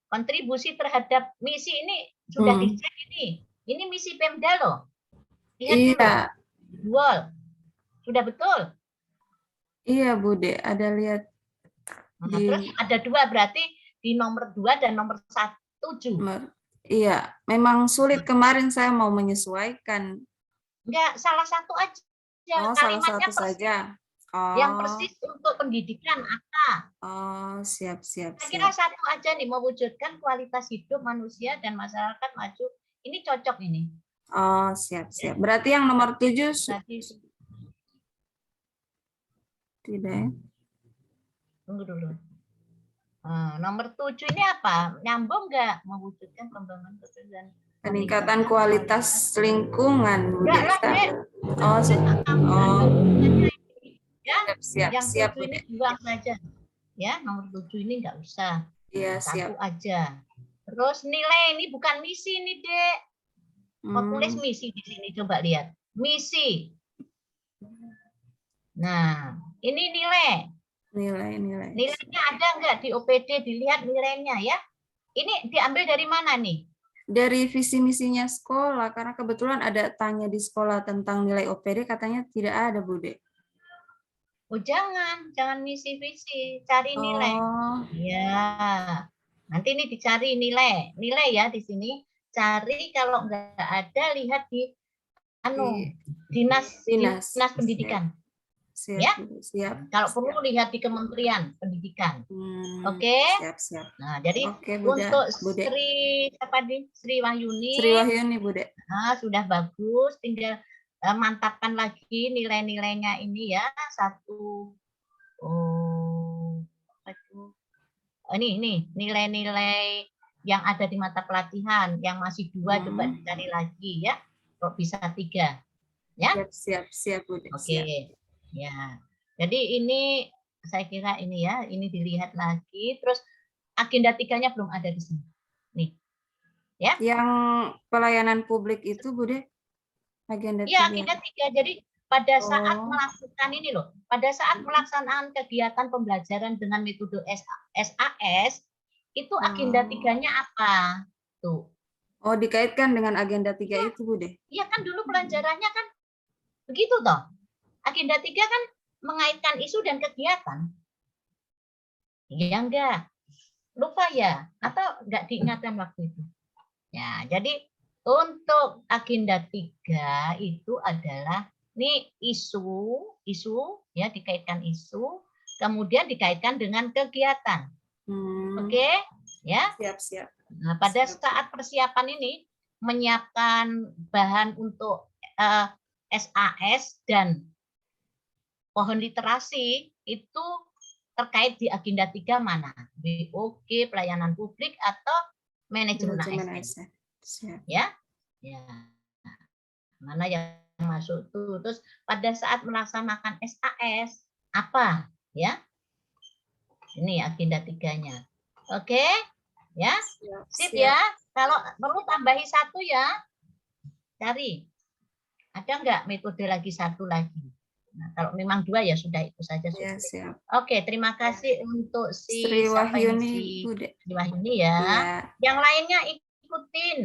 Kontribusi terhadap misi ini sudah dicek ini. Ini misi Pemda loh. Lihat dulu. Iya, Dual. Sudah betul. iya Bude, ada lihat Nah, di terus ada 2 berarti di nomor 2 dan nomor 7. Iya, memang sulit kemarin saya mau menyesuaikan. Enggak, salah satu aja. Oh, salah Kalimatnya satu persis. saja. Yang Oh, persis untuk pendidikan apa? oh, siap, siap, Saya kira siap. 1 aja nih, mewujudkan kualitas hidup manusia dan masyarakat maju. Ini cocok ini. Oh, siap, siap. Berarti yang nomor 7 Tadi tidak ya? tunggu dulu. Nomor 7 ini apa? Nyambung nggak? Mewujudkan pembangunan dan Peningkatan kualitas lingkungan, Bude. Enggak lah, Dek. Oh, oh, Ya, siap, siap, yang siap, 7 ini Bude. buang saja. Ya, nomor 7 ini nggak usah. Iya, 1 siap. aja. Terus nilai ini bukan misi nih, Dek. Mau tulis Hmm, misi di sini, coba lihat. Misi. Nah, ini nilai. nilai. Nilainya ada nggak di OPD? Dilihat nilainya ya. Ini diambil dari mana nih? Dari visi misinya sekolah, karena kebetulan ada tanya di sekolah tentang nilai OPD, katanya tidak ada, Bude. Oh, jangan misi visi, cari nilai. Oh, Ya, nanti ini dicari nilai. Nilai ya di sini. Cari kalau nggak ada, lihat di dinas pendidikan. Siap, Ya, siap. kalau perlu lihat di Kementerian Pendidikan. Oke. Siap. Nah, jadi Oke, Bude. untuk Sri Wahyuni, Sri Wahyuni, Bude. sudah bagus. Tinggal mantapkan lagi nilai-nilainya ini ya. 1. Ini nilai-nilai yang ada di mata pelatihan. Yang masih 2 coba dicari lagi ya. Kok bisa 3. Ya. Siap, Bude. Oke. Ya. Jadi ini saya kira ini ya, ini dilihat lagi. Terus agenda 3-nya belum ada di sini. Nih. Ya. Yang pelayanan publik itu, Bude? Agenda 3. Iya, agenda 3. Jadi pada saat melakukan ini loh, pada saat pelaksanaan kegiatan pembelajaran dengan metode SAS, itu agenda 3-nya apa? Tuh. Oh, dikaitkan dengan agenda 3 ya, itu, Bude? Iya kan dulu pelajarannya kan begitu toh. Agenda 3 kan mengaitkan isu dan kegiatan. Iya enggak? Lupa ya? Atau enggak diingatkan waktu itu? Ya, jadi untuk agenda 3 itu adalah nih isu ya, dikaitkan isu, kemudian dikaitkan dengan kegiatan. Oke? Ya. Siap. Nah, pada saat persiapan ini menyiapkan bahan untuk SAS dan pohon literasi itu terkait di agenda 3 mana? BOG, pelayanan publik atau manajemen ASN. Ya. Mana yang masuk tuh. Terus pada saat melaksanakan SAS apa? Ya. Ini agenda 3-nya. Oke? Ya. Sip ya. Kalau perlu tambahi 1 ya. Cari. Ada enggak metode lagi 1 lagi? Nah, kalau memang 2 ya sudah itu saja. Ya, siap. Oke, terima kasih untuk Sri Wahyuni, Bude. Sri Wahyuni ya. Yang lainnya ikutin.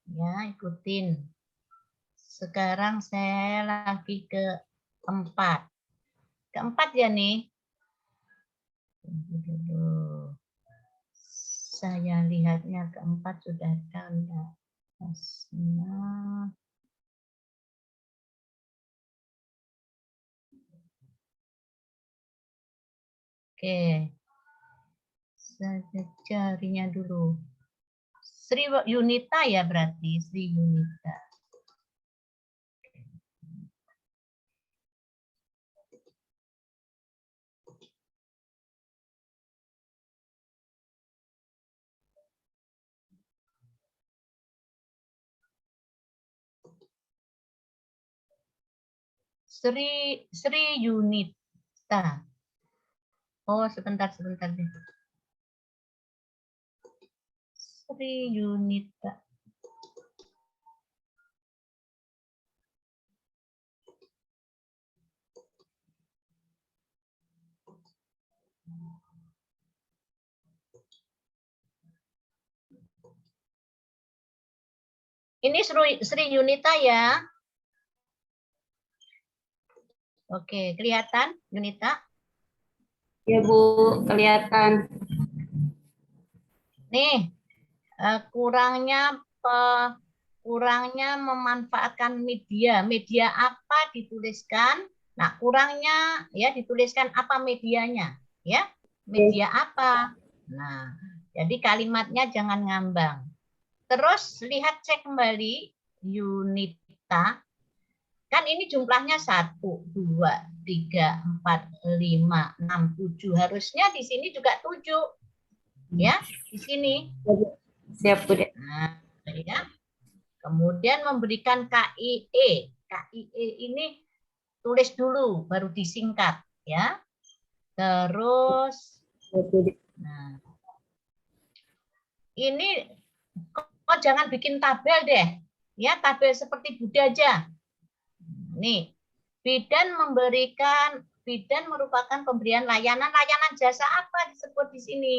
Ya, ikutin. Sekarang saya lagi ke 4. Keempat ya nih. Saya lihatnya keempat sudah ada enggak? Oke. Saya carinya dulu. Sri Yunita ya berarti, Sri Yunita. Sri Yunita. Oh, sebentar deh. Sri Yunita. Ini Sri Yunita ya. Oke, kelihatan Yunita? Ya Bu, kelihatan. Nih, kurangnya memanfaatkan media. Media apa dituliskan? Nah, kurangnya ya dituliskan apa medianya, ya? Media apa? Nah, jadi kalimatnya jangan ngambang. Terus cek kembali Yunita. Kan ini jumlahnya 1, 2, 3, 4, 5, 6, 7. Harusnya di sini juga 7. Ya, di sini. Siap Bu. Nah, ya. Kemudian memberikan KIE. KIE ini tulis dulu, baru disingkat. Ya. Terus, nah, ini kok jangan bikin tabel deh. Ya, tabel seperti Bunda aja. Nih, bidan merupakan pemberian layanan jasa apa disebut di sini?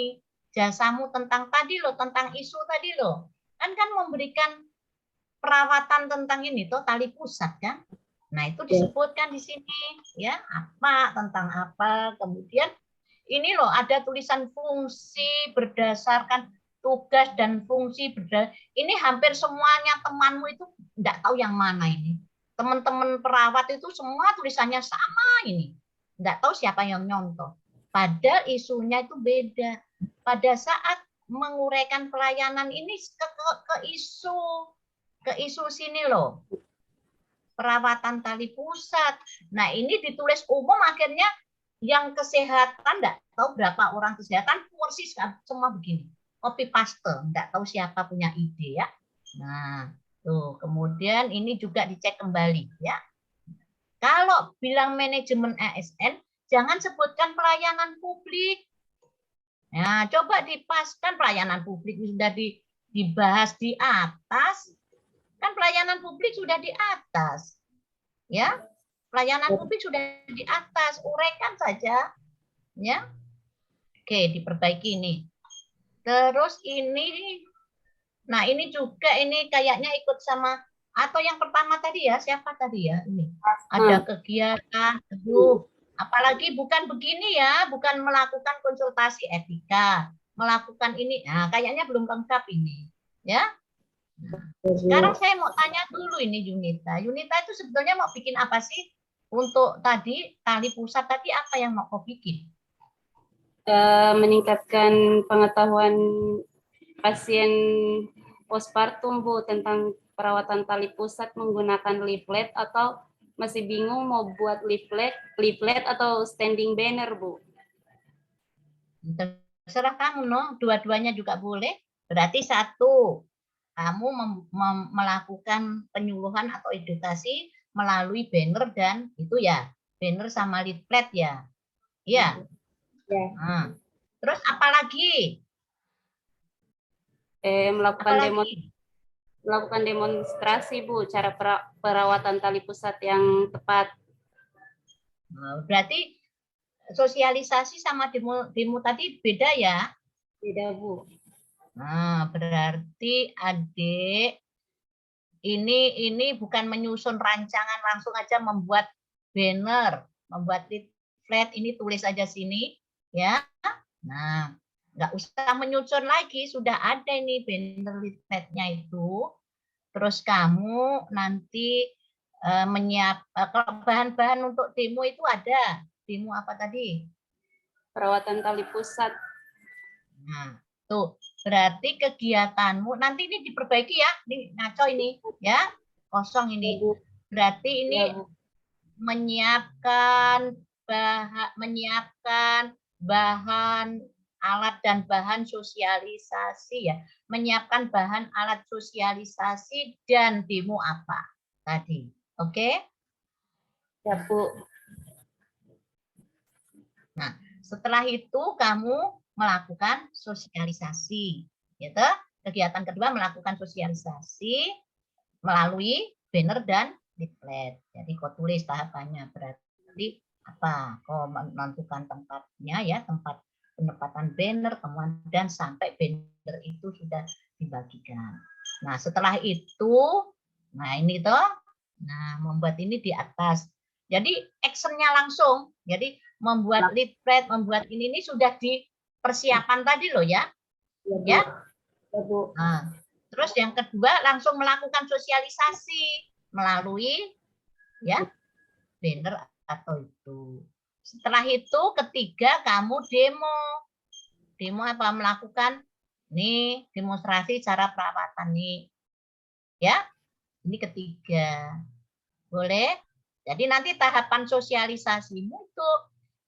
Jasamu tentang tadi loh, tentang isu tadi loh. Kan memberikan perawatan tentang ini tuh tali pusat kan. Nah, itu disebutkan di sini ya, apa tentang apa. Kemudian ini loh ada tulisan fungsi berdasarkan tugas dan fungsi ini hampir semuanya temanmu itu enggak tahu yang mana ini. Teman-teman perawat itu semua tulisannya sama ini. Enggak tahu siapa yang nyontoh. Padahal isunya itu beda. Pada saat menguraikan pelayanan ini ke isu sini loh. Perawatan tali pusat. Nah, ini ditulis umum akhirnya yang kesehatan enggak tahu berapa orang kesehatan persis semua begini. Copy paste, enggak tahu siapa punya ide ya. Nah, tuh, kemudian ini juga dicek kembali ya. Kalau bilang manajemen ASN, jangan sebutkan pelayanan publik. Nah, coba dipaskan pelayanan publik sudah dibahas di atas. Kan pelayanan publik sudah di atas. Ya. Pelayanan publik sudah di atas, uraikan saja. Ya. Oke, diperbaiki ini. Terus ini nah, ini juga ini kayaknya ikut sama atau yang pertama tadi ya, siapa tadi ya? Ini. Ada kegiatan, apalagi bukan begini ya, bukan melakukan konsultasi etika, melakukan ini. Nah, kayaknya belum lengkap ini, ya. Sekarang saya mau tanya dulu ini Yunita. Yunita itu sebetulnya mau bikin apa sih? Untuk tadi tali pusat tadi apa yang mau kau bikin? Meningkatkan pengetahuan pasien postpartum Bu tentang perawatan tali pusat menggunakan leaflet atau masih bingung mau buat leaflet atau standing banner Bu? Terserah kamu no, dua-duanya juga boleh. Berarti satu, kamu melakukan penyuluhan atau edukasi melalui banner dan itu ya, banner sama leaflet ya. Iya. Ya. Nah, terus apa lagi? Melakukan demonstrasi Bu cara perawatan tali pusat yang tepat. Berarti sosialisasi sama demo tadi beda ya? Beda Bu. Nah, berarti adik ini bukan menyusun rancangan, langsung aja membuat banner, membuat leaflet, ini tulis aja sini ya. Nah, nggak usah menyusun lagi, sudah ada ini banner leafletnya itu. Terus kamu nanti menyiapkan bahan-bahan untuk demo itu ada. Demo apa tadi? Perawatan tali pusat. Nah, tuh berarti kegiatanmu nanti ini diperbaiki ya. Ini ngaco ini ya, kosong ini. Berarti ini menyiapkan bahan alat dan bahan sosialisasi ya, menyiapkan bahan alat sosialisasi dan demo apa tadi, oke? Ya Bu. Nah, setelah itu kamu melakukan sosialisasi, gitu. Kegiatan kedua melakukan sosialisasi melalui banner dan leaflet. Jadi kau tulis tahapannya berarti apa? Kau menentukan tempatnya ya, tempat penempatan banner, kemudian sampai banner itu sudah dibagikan. Nah, setelah itu, nah ini toh, nah membuat ini di atas. Jadi actionnya langsung. Jadi membuat leaflet, membuat ini sudah di persiapan tadi loh ya. Ya. Nah, terus yang kedua langsung melakukan sosialisasi melalui ya banner atau itu. Setelah itu ketiga kamu demo. Demo apa? Melakukan nih demonstrasi cara perawatan nih. Ya. Ini ketiga. Boleh? Jadi nanti tahapan sosialisasimu itu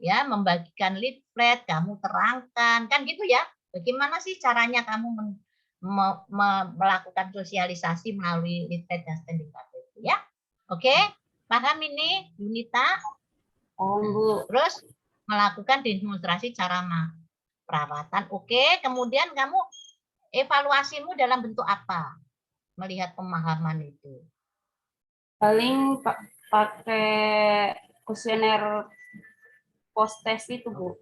ya membagikan leaflet, kamu terangkan kan gitu ya. Bagaimana sih caranya kamu melakukan sosialisasi melalui leaflet dan standing card itu ya? Oke, paham ini Yunita? Bu. Terus melakukan demonstrasi cara perawatan. Oke, kemudian kamu evaluasimu dalam bentuk apa? Melihat pemahaman itu. Paling pakai kuesioner post test itu, Bu.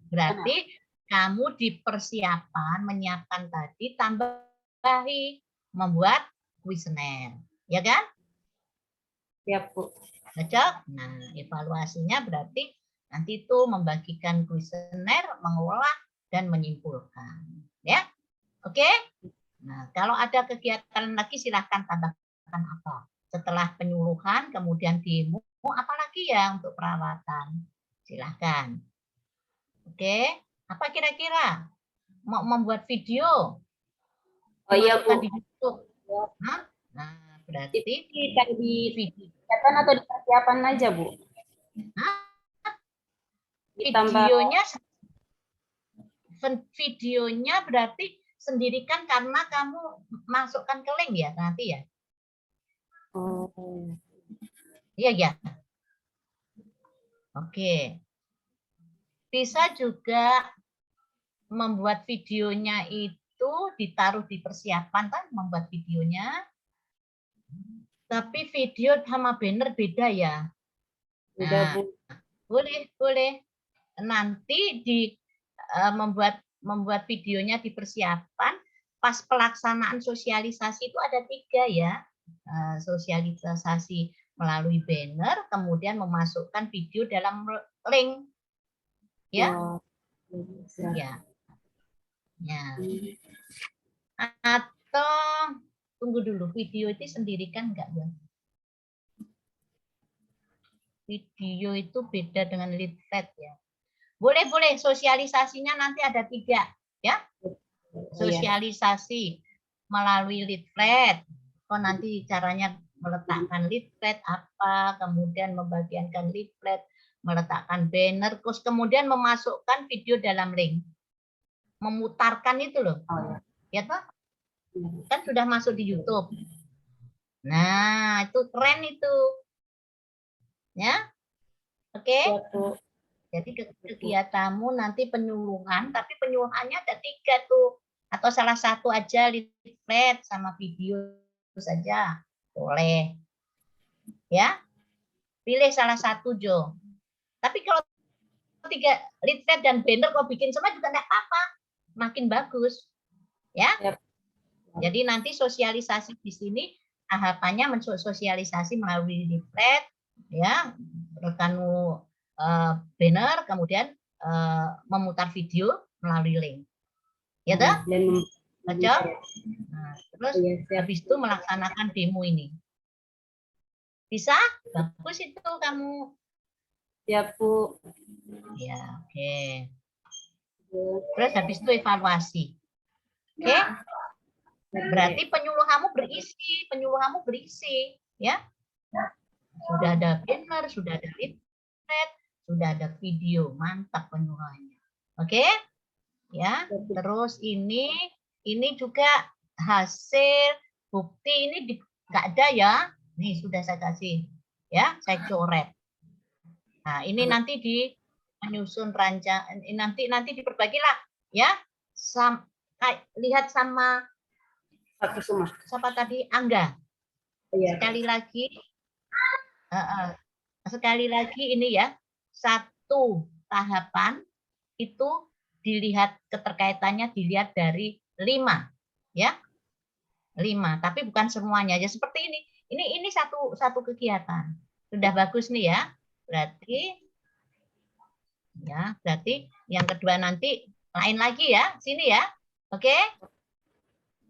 Berarti kamu di persiapan menyiapkan tadi tambahi membuat kuesioner, ya kan? Ya, Bu. Cocok? Nah, evaluasinya berarti nanti itu membagikan kuesioner, mengolah dan menyimpulkan, ya. Oke? Nah, kalau ada kegiatan lagi silahkan tambahkan apa? Setelah penyuluhan, kemudian demo, apalagi ya untuk perawatan? Silahkan. Oke, apa kira-kira? Mau membuat video? Oh iya, Bu. Di YouTube. Nah, berarti di kegiatan atau di persiapan aja, Bu? Videonya berarti sendirikan karena kamu masukkan ke link ya nanti ya. Oh. Iya ya. Oke. Bisa juga membuat videonya itu ditaruh di persiapan kan membuat videonya. Tapi video sama banner beda ya. Nah, boleh. Nanti di membuat videonya di persiapan pas pelaksanaan sosialisasi itu ada 3 ya. Sosialisasi melalui banner, kemudian memasukkan video dalam link. Ya. Ya. Ya. Atau tunggu dulu, video itu sendirikan enggak ya? Video itu beda dengan leaflet ya. Boleh, sosialisasinya nanti ada 3 ya. Sosialisasi melalui leaflet. Oh, nanti caranya meletakkan leaflet apa, kemudian membagikan leaflet, meletakkan banner, terus kemudian memasukkan video dalam link. Memutarkan itu loh. Ya toh? Kan sudah masuk di YouTube. Nah, itu keren itu. Ya. Oke. Jadi kegiatanmu nanti penyuluhan, tapi penyuluhannya ada 3 tuh. Atau salah satu aja leaflet sama video saja. Boleh. Ya. Pilih salah satu, Jo. Tapi kalau 3 leaflet dan banner kau bikin semua juga enggak apa-apa. Makin bagus. Ya. Jadi nanti sosialisasi di sini tahapannya mensosialisasi melalui leaflet ya, rekanmu banner, kemudian memutar video melalui link. Ya toh? Cocok? Nah, terus habis itu melaksanakan demo ini. Bisa? Bagus itu kamu. Ya, Bu. Ya, oke. Terus habis itu evaluasi. Oke? Berarti penyuluhanmu berisi, ya. Sudah ada banner, sudah ada leaflet, sudah ada video, mantap penyuluhannya. Oke? Ya. Terus ini juga hasil bukti ini nggak ada ya. Nih sudah saya kasih, ya, saya coret. Nah, ini nanti di menyusun rancangan, nanti diperbagilah, ya. Lihat sama siapa tadi? Angga. Sekali lagi ini ya, 1 tahapan itu dilihat keterkaitannya dilihat dari 5 ya. 5, tapi bukan semuanya. Ya seperti ini. Ini satu kegiatan. Sudah bagus nih ya. Berarti yang kedua nanti lain lagi ya. Sini ya. Oke?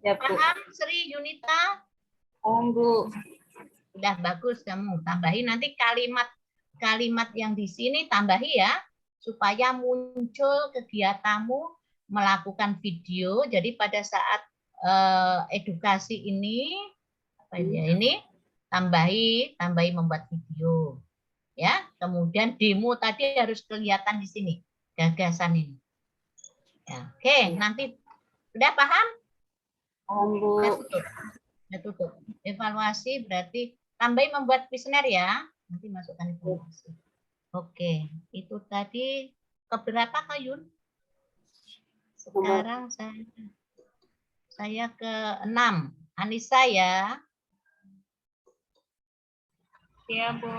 Ya, Bu. Paham Sri Yunita? Bu. Udah bagus kamu. Tambahin nanti kalimat yang di sini tambahi ya, supaya muncul kegiatanmu melakukan video. Jadi pada saat edukasi ini tambahi membuat video. Ya, kemudian demo tadi harus kelihatan di sini gagasan ini. Ya, oke, nanti udah paham? Bu. Udah tutup. Evaluasi berarti tambahi membuat kuesioner ya. Nanti masukkan informasi. Oke, itu tadi keberapa Kayun? Sekarang saya ke 6. Anissa ya. Iya, Bu.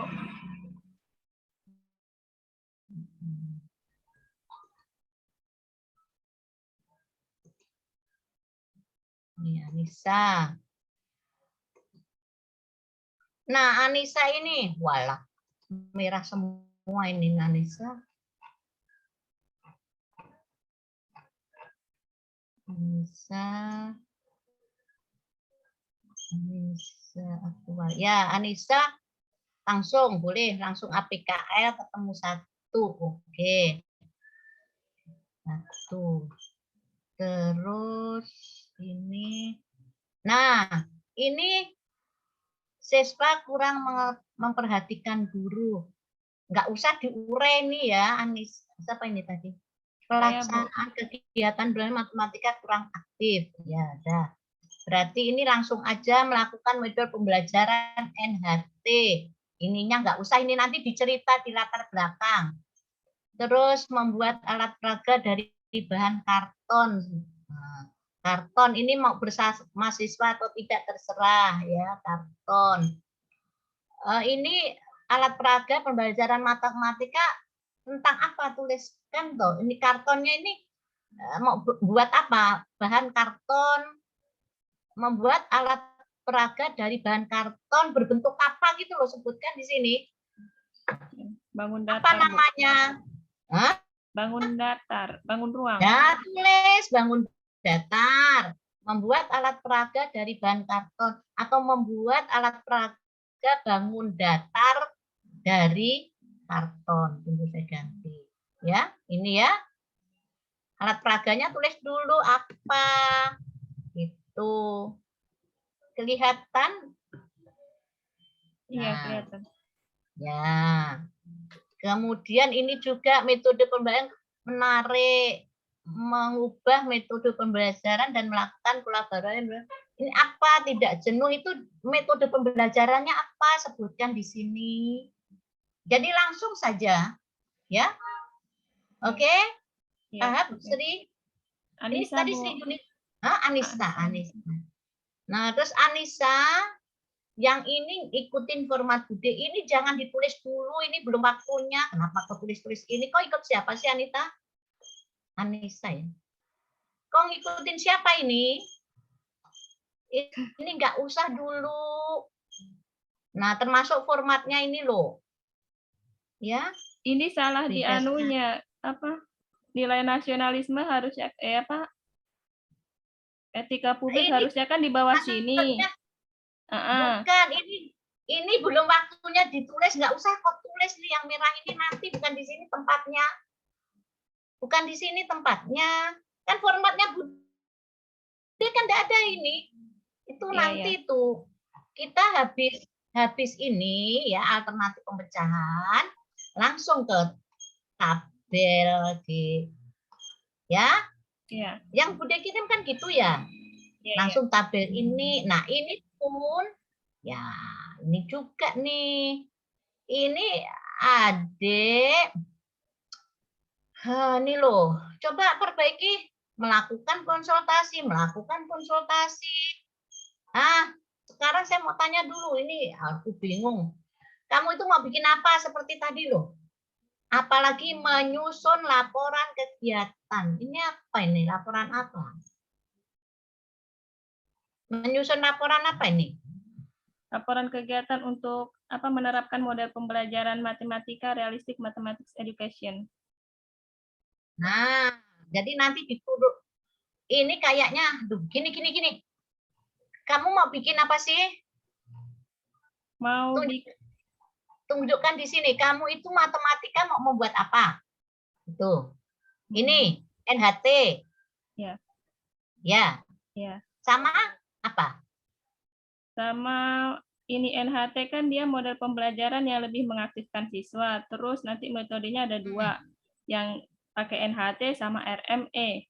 Ini Anissa. Nah, Anissa ini, walah, merah semua ini Anissa. Anissa aktual. Ya, Anissa langsung boleh langsung APKL ketemu 1. Oke. 1. Terus ini. Nah, ini siswa kurang memperhatikan guru. Nggak usah diurai nih ya, Anis. Siapa ini tadi? Pelaksanaan kegiatan belajar matematika kurang aktif. Ya, ada. Berarti ini langsung aja melakukan metode pembelajaran NHT. Ininya nggak usah, ini nanti dicerita di latar belakang. Terus membuat alat peraga dari bahan karton. Nah, karton ini mau mahasiswa atau tidak terserah ya, karton. Ini alat peraga pembelajaran matematika tentang apa, tuliskan tuh. Ini kartonnya ini mau buat apa? Bahan karton, membuat alat peraga dari bahan karton berbentuk apa gitu loh, sebutkan di sini. Bangun datar. Apa namanya? Hah? Bangun datar, bangun ruang. Ya, tulis bangun datar. Membuat alat peraga dari bahan karton atau membuat alat peraga bangun datar dari karton. Tunggu saya ganti. Ya, ini ya. Alat peraganya tulis dulu apa. Itu. Kelihatan? Iya, kelihatan. Ya. Kemudian ini juga metode pembelajaran menarik, mengubah metode pembelajaran dan melakukan kolaborasi. Ini apa? Tidak jenuh, itu metode pembelajarannya apa? Sebutkan di sini. Jadi langsung saja, ya. Oke? Ya, Tahap Sri. Anissa, ini tadi Bu. Sri unit. Anissa. Nah, terus Anissa yang ini ikutin format Bude, ini jangan ditulis dulu, ini belum waktunya. Kenapa kau tulis-tulis ini? Kau ikut siapa sih, Anita? Anissa ya. Kau ngikutin siapa ini? Ini nggak usah dulu. Nah, termasuk formatnya ini loh. Ya. Ini salah di anunya, apa? Nilai nasionalisme harusnya apa? Etika publik Ini harusnya kan di bawah sini. Bukan, ini belum waktunya ditulis, nggak usah kok tulis nih yang merah ini, nanti bukan di sini tempatnya. Bukan di sini tempatnya. Kan formatnya Bude kan nggak ada ini. Itu nanti tuh kita habis ini ya alternatif pemecahan langsung ke tabel ya. Iya. Yang Bude kirim kan gitu ya. Langsung tabel ini. Nah, ini pun ya, ini juga nih. Ini Adik. Ini loh. Coba perbaiki, melakukan konsultasi. Sekarang saya mau tanya dulu, ini aku bingung. Kamu itu mau bikin apa seperti tadi loh? Apalagi menyusun laporan kegiatan. Ini apa ini? Laporan apa? Menyusun laporan apa ini? Laporan kegiatan untuk menerapkan model pembelajaran matematika realistic mathematics education. Nah, jadi nanti dituduh ini kayaknya, gini. Kamu mau bikin apa sih? Mau tunjukkan di sini. Kamu itu matematika mau membuat apa? Itu. Ini NHT. Ya. Ya. Ya. Sama apa? Sama ini NHT kan dia model pembelajaran yang lebih mengaktifkan siswa. Terus nanti metodenya ada 2, yang pakai NHT sama RME.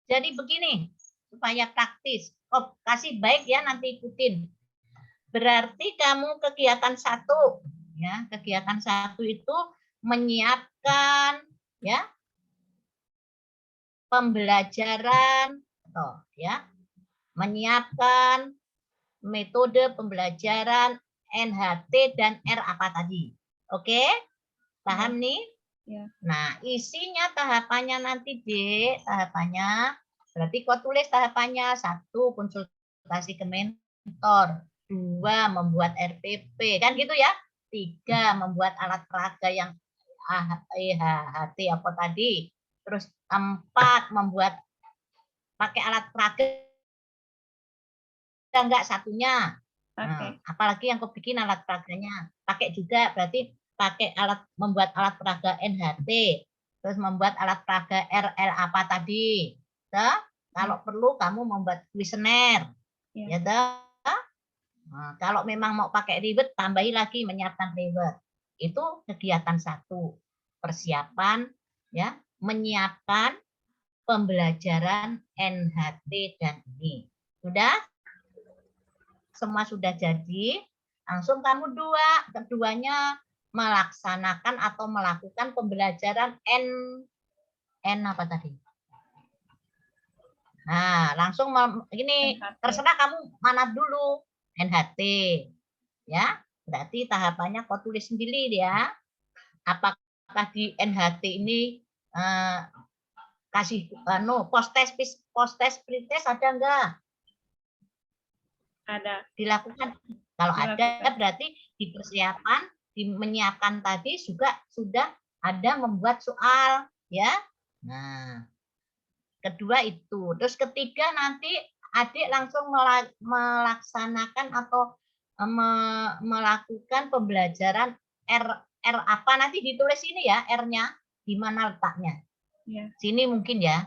Jadi begini, supaya praktis. Oh, kasih baik ya, nanti ikutin. Berarti kamu kegiatan 1, ya, kegiatan 1 itu menyiapkan, ya, pembelajaran, ya, menyiapkan metode pembelajaran NHT dan R apa tadi. Oke? Paham nih? Ya. Nah, isinya tahapannya nanti, Dek, tahapannya berarti kau tulis tahapannya 1 konsultasi ke mentor, 2 membuat RPP, kan gitu ya. 3 membuat alat peraga yang HT apa tadi. Terus 4 membuat pakai alat peraga enggak satunya. Nah, apalagi yang kau bikin alat peraganya. Pakai juga berarti pakai membuat alat peraga NHT, terus membuat alat peraga RL apa tadi. Kalau perlu kamu membuat kuesioner. Ya toh? Nah, kalau memang mau pakai ribet, tambahi lagi menyiapkan ribet. Itu kegiatan 1. Persiapan ya, menyiapkan pembelajaran NHT dan ini. Sudah? Semua sudah jadi, langsung kamu keduanya melaksanakan atau melakukan pembelajaran N apa tadi? Nah, langsung ini NHT. Terserah kamu mana dulu, NHT. Ya, berarti tahapannya kau tulis sendiri ya. Apakah di NHT ini kasih post test pretest ada enggak? Ada. Dilakukan. Kalau ada berarti di persiapan, menyiapkan tadi juga sudah ada membuat soal ya. Nah, kedua itu. Terus ketiga nanti adik langsung melaksanakan atau melakukan pembelajaran R apa nanti ditulis ini ya, R-nya di mana letaknya. Ya. Sini mungkin ya.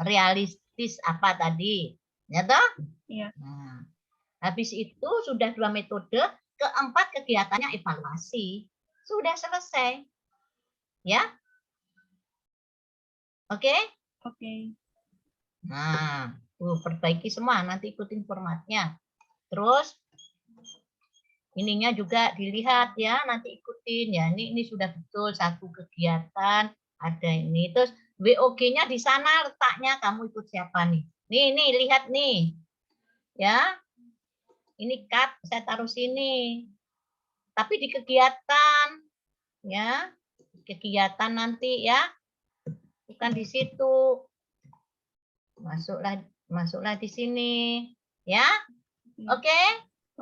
Realistis apa tadi? Ya toh? Iya. Nah, habis itu sudah 2 metode, keempat kegiatannya evaluasi. Sudah selesai. Ya? Oke? Oke. Nah, perbaiki semua, nanti ikutin formatnya. Terus ininya juga dilihat ya, nanti ikutin ya. Ini sudah betul 1 kegiatan, ada ini. Terus WOG-nya di sana letaknya, kamu ikut siapa nih? Nih, lihat nih. Ya. Ini cut, saya taruh sini. Tapi di kegiatan ya. Kegiatan nanti ya. Bukan di situ. Masuklah di sini. Ya. Oke.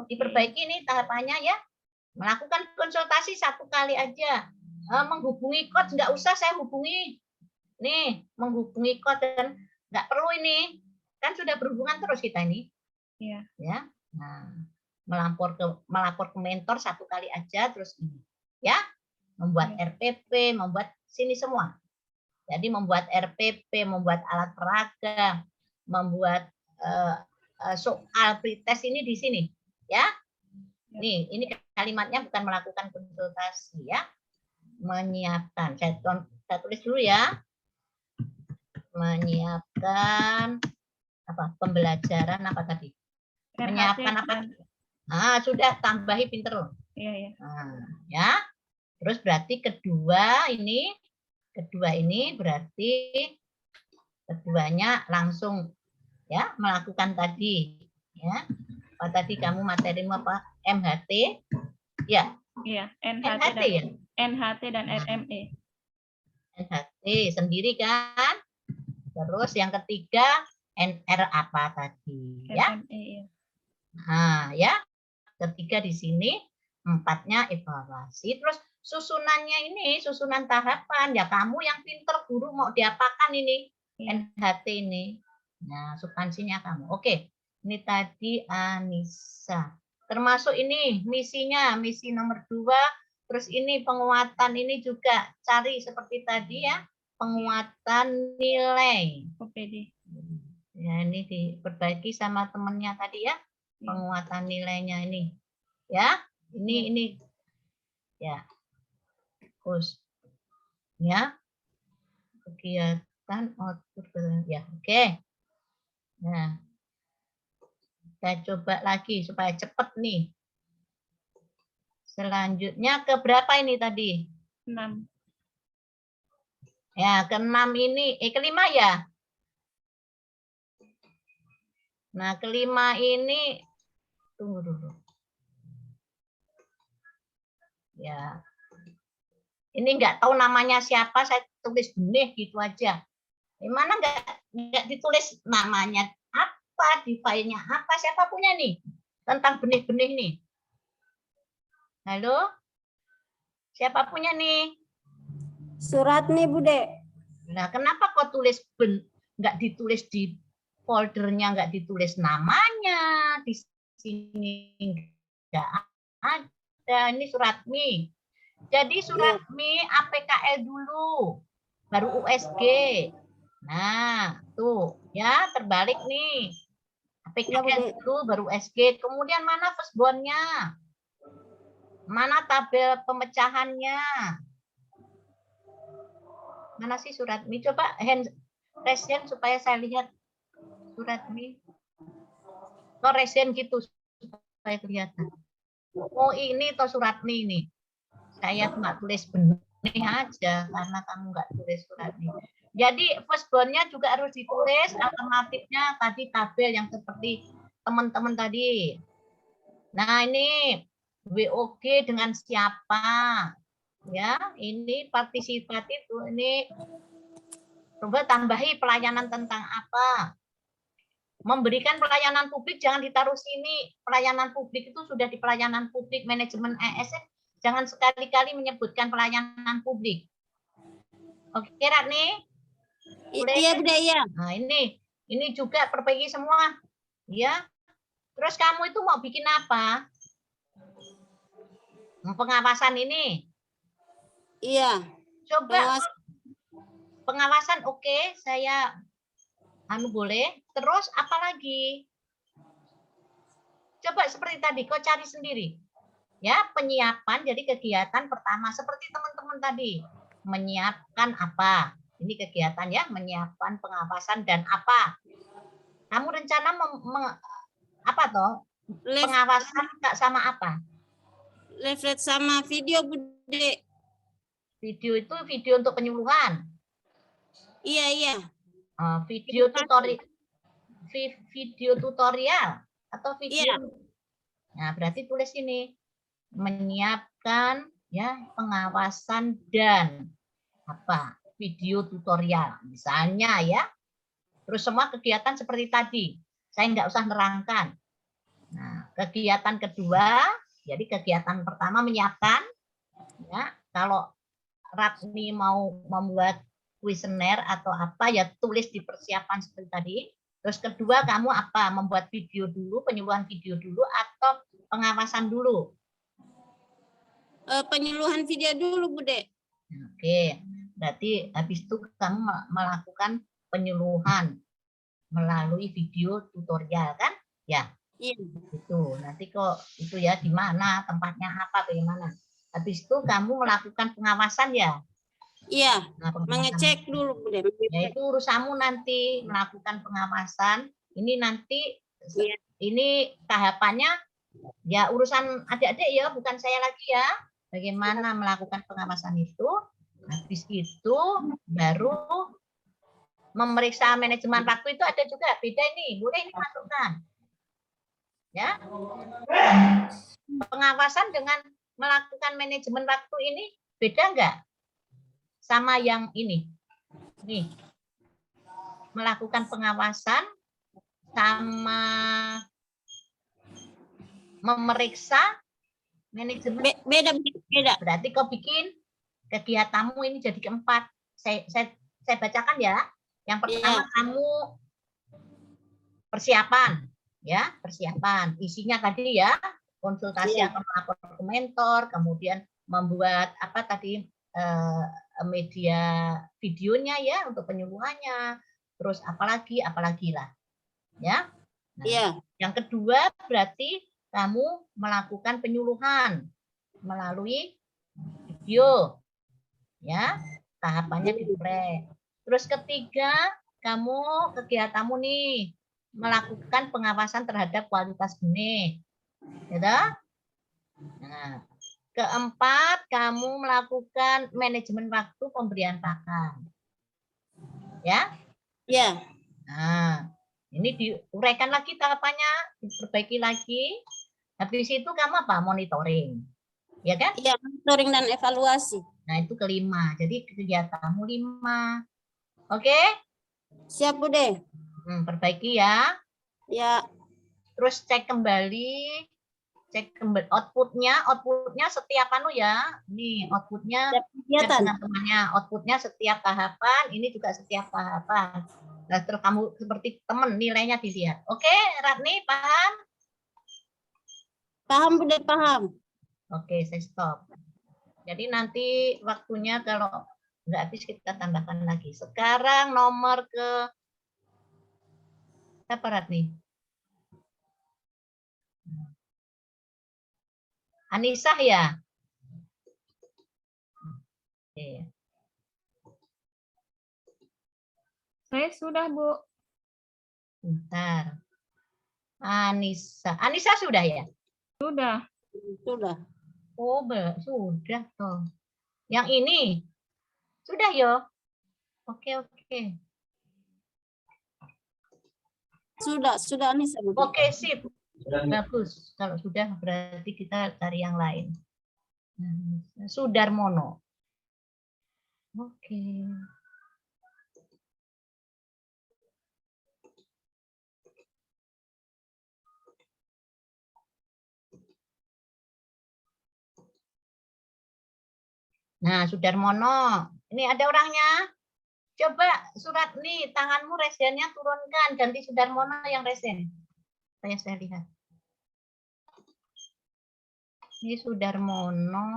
Diperbaiki nih tahapannya ya. Melakukan konsultasi 1 kali aja. Menghubungi coach nggak usah saya hubungi. Nih, menghubungi coach dan nggak perlu ini. Kan sudah berhubungan terus kita ini. Iya. Ya. Nah, melapor ke mentor 1 kali aja terus ini. Ya. Membuat RPP, membuat sini semua. Jadi membuat RPP, membuat alat peraga, membuat soal pretest ini di sini, ya. Nih, ini kalimatnya bukan melakukan konsultasi ya. Menyiapkan. Saya tulis dulu ya. Menyiapkan apa? Pembelajaran apa tadi? Menyiapkan apa? Sudah tambahi pinter loh. Iya. Nah, ya. Terus berarti kedua ini berarti keduanya langsung ya melakukan tadi ya. Apa tadi kamu materimu apa? MHT? Ya. Iya, NHT dan RME. NHT sendiri kan? Terus yang ketiga NR apa tadi ya? RME, ya. Nah, ya. Ketiga di sini, empatnya evaluasi. Terus susunannya ini, susunan tahapan. Ya kamu yang pinter, guru mau diapakan ini? NHT ini. Nah, substansinya kamu. Oke, ini tadi Anissa. Termasuk ini misinya, misi nomor 2. Terus ini penguatan ini juga cari seperti tadi ya, penguatan nilai. OPD. Ya, ini diperbaiki sama temennya tadi ya. Penguatan nilainya ini ya ini ya terus ya kegiatan output ya oke. Nah kita coba lagi supaya cepat nih. Selanjutnya ke berapa ini tadi? 6. Ya ke-6 ini kelima ya. Nah kelima ini tunggu dulu. Ya, ini nggak tahu namanya siapa, saya tulis benih gitu aja. Gimana nggak ditulis namanya apa, di filenya apa, siapa punya nih tentang benih-benih nih? Halo, siapa punya nih? Surat nih Bude. Nah, kenapa kok tulis nggak ditulis di foldernya, nggak ditulis namanya di sini nggak ada. Ini surat Mi. Jadi surat Mi APKL dulu, baru USG. Nah, tuh ya terbalik nih. APKL dulu baru USG. Kemudian mana firstborn-nya? Mana tabel pemecahannya? Mana sih surat Mi? Coba raise hand supaya saya lihat surat Mi. Kok raise hand gitu supaya kelihatan. Oh ini toh surat Mi ini. Saya nggak tulis benih aja karena kamu nggak tulis surat Mi. Jadi firstborn-nya juga harus ditulis, alternatifnya tadi tabel yang seperti teman-teman tadi. Nah ini WOG dengan siapa? Ya, ini partisipatif, ini coba tambahi pelayanan tentang apa? Memberikan pelayanan publik jangan ditaruh sini. Pelayanan publik itu sudah di pelayanan publik manajemen ESN. Jangan sekali-kali menyebutkan pelayanan publik. Oke, Ratni? Iya, Bude, ya. Nah, ini juga perbaiki semua. Ya. Terus kamu itu mau bikin apa? Pengawasan ini. Iya. Coba pengawasan oke, saya boleh. Terus apa lagi? Coba seperti tadi, kau cari sendiri. Ya, penyiapan jadi kegiatan pertama seperti teman-teman tadi. Menyiapkan apa? Ini kegiatan ya, menyiapkan pengawasan dan apa? Kamu rencana apa toh? Pengawasan enggak sama apa? Leaflet sama video, Bude. Video itu video untuk penyuluhan. Iya, iya. Video tutorial atau video. Iya. Nah, berarti tulis ini menyiapkan ya pengawasan dan apa? Video tutorial misalnya ya. Terus semua kegiatan seperti tadi. Saya nggak usah nerangkan. Nah, kegiatan kedua, jadi kegiatan pertama menyiapkan ya. Kalau Ratni mau membuat kuesioner atau apa ya tulis di persiapan seperti tadi. Terus kedua kamu apa? Membuat video dulu, penyuluhan video dulu atau pengawasan dulu? Penyuluhan video dulu, Bude. Oke, berarti habis itu kamu melakukan penyuluhan melalui video tutorial kan? Ya. Iya. Itu. Nanti kok itu ya di mana, tempatnya apa, bagaimana? Habis itu kamu melakukan pengawasan ya? Iya, nah, mengecek dulu, Bude. Ya itu urusanmu nanti melakukan pengawasan. Ini nanti Iya. ini tahapannya ya urusan adik-adik ya, bukan saya lagi ya. Bagaimana melakukan pengawasan itu? Habis itu baru memeriksa manajemen waktu itu ada juga beda ini. Boleh ini masukkan. Ya. Pengawasan dengan melakukan manajemen waktu ini beda enggak? Sama yang ini. Nih. melakukan pengawasan sama memeriksa manajemen. Beda. Berarti kau bikin kegiatanmu ini jadi keempat. Saya bacakan ya. Yang pertama kamu persiapan, ya persiapan. Isinya tadi ya konsultasi atau melapor ke mentor, kemudian membuat apa tadi media videonya ya untuk penyuluhannya. Terus apalagi lah, ya. Nah, yang kedua berarti kamu melakukan penyuluhan melalui video, ya tahapannya di play. Terus ketiga, kamu kegiatanmu nih melakukan pengawasan terhadap kualitas benih, ya. Nah, keempat, kamu melakukan manajemen waktu pemberian pakan, ya. Ya. Nah, ini diuraikan lagi tahapannya, diperbaiki lagi. Habis itu kamu apa? Monitoring, ya kan? Iya, monitoring dan evaluasi. Nah, itu kelima. Jadi kegiatanmu 5. Oke? Siap, Bude. Perbaiki ya. Ya. Terus cek kembali outputnya setiap ya. Nih, outputnya teman-temannya. Outputnya setiap tahapan, ini juga setiap tahapan. Nah, terus kamu seperti teman, nilainya dilihat. Oke, Ratni, paham? Paham, Bude, paham. Oke, saya stop. Jadi nanti waktunya kalau nggak habis kita tambahkan lagi. Sekarang nomor ke apa, Ratni? Anissa ya? Oke. Saya sudah, Bu. Bentar. Anissa sudah ya? Sudah. Oh, sudah toh. Yang ini sudah yo. Oke. Sudah Anissa. Oke, sip. Bagus. Kalau sudah berarti kita cari yang lain. Sudarmono. Oke. Nah, Sudarmono. Ini ada orangnya. Coba surat nih, tanganmu resennya turunkan, ganti Sudarmono yang resen. Saya lihat. Ini Sudarmono.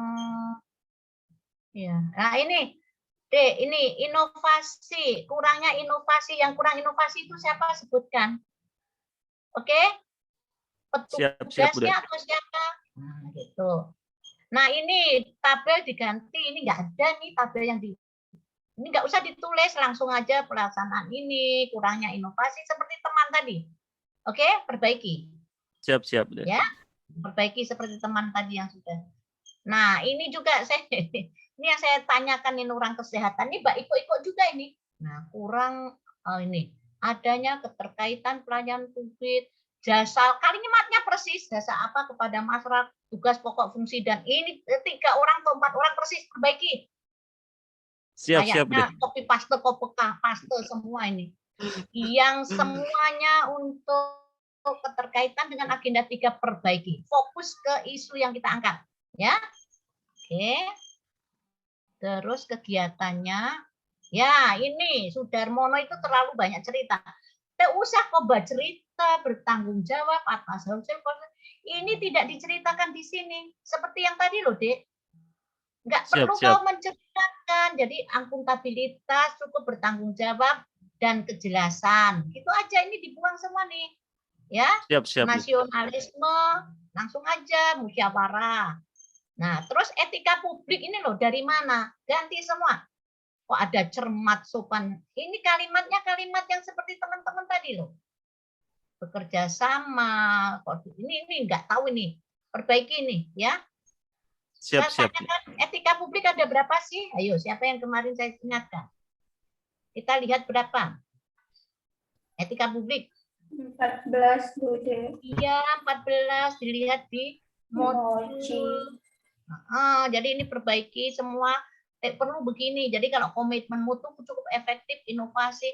Ya. Nah, ini ini inovasi, kurangnya inovasi, yang kurang inovasi itu siapa sebutkan? Oke? Petugasnya atau siapa? Nah, gitu. Nah, ini tabel diganti, ini nggak ada nih tabel yang ini nggak usah ditulis, langsung aja pelaksanaan ini, kurangnya inovasi seperti teman tadi. Oke, perbaiki. Siap. Ya, perbaiki seperti teman tadi yang sudah. Nah, ini juga ini yang saya tanyakan ini orang kesehatan, ini Mbak ikut juga ini. Nah, kurang ini adanya keterkaitan pelayanan publik, jasa kalimatnya persis, jasa apa kepada masyarakat, tugas pokok fungsi, dan ini 3 orang atau 4 orang persis, perbaiki. Siap. Copy paste semua ini. Yang semuanya untuk keterkaitan dengan agenda 3 perbaiki. Fokus ke isu yang kita angkat, ya. Oke. Terus kegiatannya, ya ini Sudarmono itu terlalu banyak cerita. Tidak usah coba cerita, bertanggung jawab atas hasil proses. Ini tidak diceritakan di sini. Seperti yang tadi loh, Dek. Nggak perlu kau menceritakan. Jadi akuntabilitas, cukup bertanggung jawab, dan kejelasan. Itu aja, ini dibuang semua nih. Ya, Siap. Nasionalisme, langsung aja musyawarah. Nah, terus etika publik ini loh dari mana? Ganti semua. Kok ada cermat, sopan. Ini kalimatnya kalimat yang seperti teman-teman tadi loh. Bekerja sama. Ini nggak tahu ini. Perbaiki ini ya. Siap. Etika publik ada berapa sih? Ayo, siapa yang kemarin saya ingatkan? Kita lihat berapa? Etika publik. 14, Bude. Iya, 14. Dilihat di modul. Jadi ini perbaiki semua perlu begini. Jadi kalau komitmen mutu cukup efektif, inovasi.